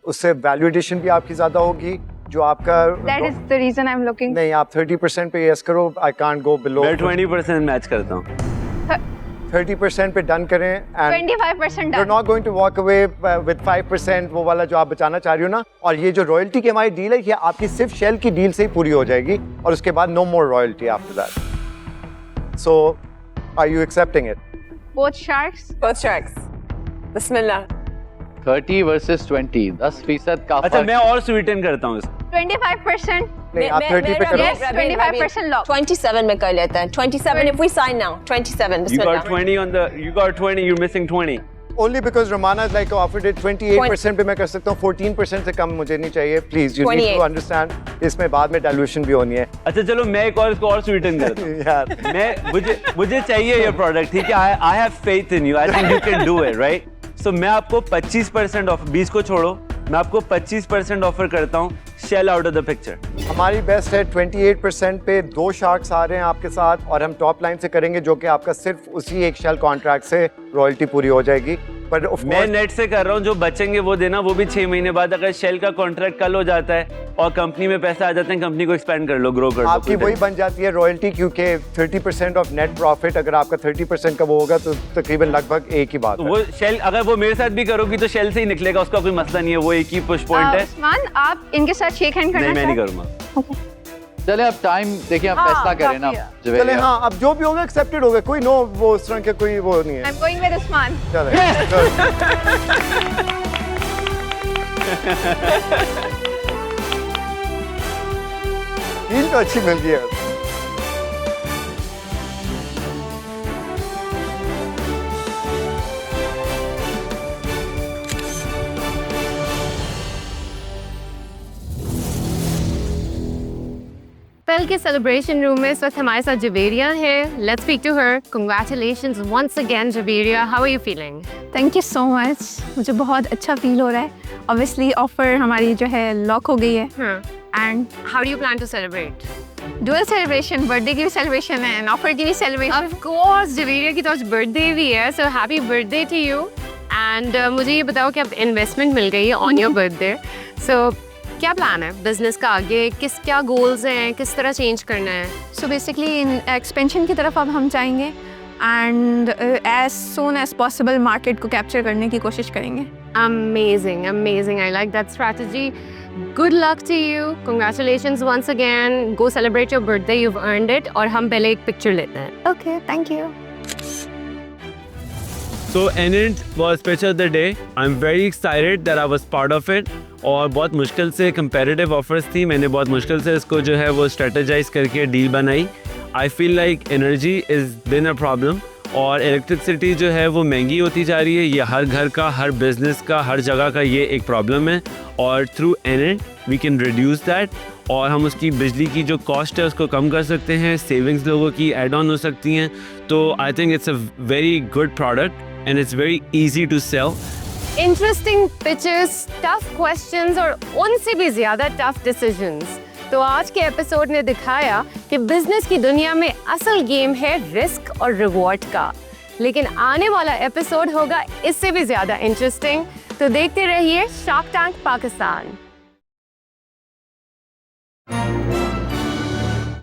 उससे वैल्यू एडिशन भी आपकी ज्यादा होगी, जो आपका that is the reason I am looking. नहीं, आप 30% पे यस करो, आई कांट गो बिलो। मैं 20% मैच करता हूँ। 30% पे डन करें and 25% you are not going to walk away with 5% वो वाला जो आप बचाना चाह रही हो ना। और ये जो रॉयल्टी की हमारी डील है, ये आपकी सिर्फ शेल की डील से ही पूरी हो जाएगी और उसके बाद no more royalty after that. So are you accepting it? Both sharks? Both sharks. Bismillah. 30 versus 20, 10% का अच्छा फर्क। मैं और स्वीटन करता हूँ 25%. नहीं, आप 30 पे करो। Yes, 25% lock. 27 में कर लेते हैं. 27 if we sign now. 27. You Bismillah. got 20 on the, you got 20, you're missing 20. Only because Romana like offered it 28% पे मैं कर सकता हूँ, 14% से कम मुझे नहीं चाहिए. Please, you need 28. to understand. इसमें बाद में dilution भी होनी है. अच्छा चलो मैं एक और इसको और स्वीटन करता हूँ. यार मैं मुझे चाहिए ये प्रोडक्ट, ठीक है? I have faith in you. I think you can do it, right? So मैं आपको 25% ऑफ, 20 को छोड़ो, मैं आपको 25% ऑफर करता हूँ. Shell out of the picture. हमारी बेस्ट है 28% पे 2 शार्क्स आ रहे हैं आपके साथ और हम टॉप लाइन से करेंगे जो कि आपका सिर्फ उसी एक शेल कॉन्ट्रैक्ट से रॉयल्टी पूरी हो जाएगी. पर मैं नेट से कर रहा हूँ, जो बचेंगे वो देना, वो भी 6 महीने बाद. अगर शेल का कॉन्ट्रैक्ट कल हो जाता है और कंपनी में पैसा आ जाते हैं, कंपनी को एक्सपेंड कर लो, ग्रो कर लो. आपकी वही बन जाती है रॉयल्टी, क्योंकि 30% ऑफ नेट प्रॉफिट अगर आपका 30% का वो होगा तो तकरीबन लगभग एक ही बात है. वो शेल अगर वो मेरे साथ भी करोगी तो शेल से ही निकलेगा, उसका कोई मसला नहीं है. वो एक ही पुश पॉइंट है. उस्मान, आप इनके साथ शेक हैंड करना नहीं, मैं नहीं चाहें? करूँगा. चले अब टाइम देखिए, आप फैसला करें ना. चले जवेरिया. हाँ, अब जो भी होगा एक्सेप्टेड होगा. कोई नो वो उस तरह के कोई वो नहीं है. I'm going with Usman. चले डील तो अच्छी मिल गई है. पेल के सेलिब्रेशन रूम में इस वक्त हमारे साथ जवेरिया है. Let's speak to her. Congratulations once again Javeria. How are you feeling? Thank you so much. मुझे बहुत अच्छा फील हो रहा है. ऑब्वियसली ऑफर हमारी जो है लॉक हो गई है. And how do you plan to celebrate? Dual celebration, birthday की भी सेलिब्रेशन है एंड ऑफर की भी सेलिब्रेशन. ऑफ कोर्स जवेरिया की तो आज बर्थडे भी है, so happy birthday to you. And मुझे ये बताओ कि अब इन्वेस्टमेंट मिल गई है ऑन योर बर्थडे, सो क्या प्लान है बिजनेस का आगे? क्या गोल्स हैं, किस तरह चेंज करना है? सो बेसिकली इन एक्सपेंशन की तरफ अब हम जाएंगे and as soon as possible market को कैप्चर करने की कोशिश करेंगे. Amazing, amazing. I like that strategy. Good luck to you. Congratulations once again. Go celebrate your birthday. You've earned it. और हम पहले एक picture लेते हैं. Okay, thank you. So Enint was picture of the day. I'm very excited that I was part of it. और बहुत मुश्किल से competitive offers थी. मैंने बहुत मुश्किल से इसको जो है वो strategize करके deal बनाई. I feel like energy is been a problem. और इलेक्ट्रिसिटी जो है वो महंगी होती जा रही है. ये हर घर का, हर बिजनेस का, हर जगह का ये एक प्रॉब्लम है. और through Enint we can reduce that. और हम उसकी बिजली की जो कॉस्ट है उसको कम कर सकते हैं. सेविंग्स लोगों की ऐड ऑन हो सकती हैं. तो I think it's a very good product and it's very easy to sell. Interesting pitches, tough questions और उनसे भी ज़्यादा टफ डिसीजंस. तो आज के एपिसोड ने दिखाया कि बिजनेस की दुनिया में असल गेम है रिस्क और रिवॉर्ड का. लेकिन आने वाला एपिसोड होगा इससे भी ज़्यादा इंटरेस्टिंग. तो देखते रहिए शार्क टैंक पाकिस्तान.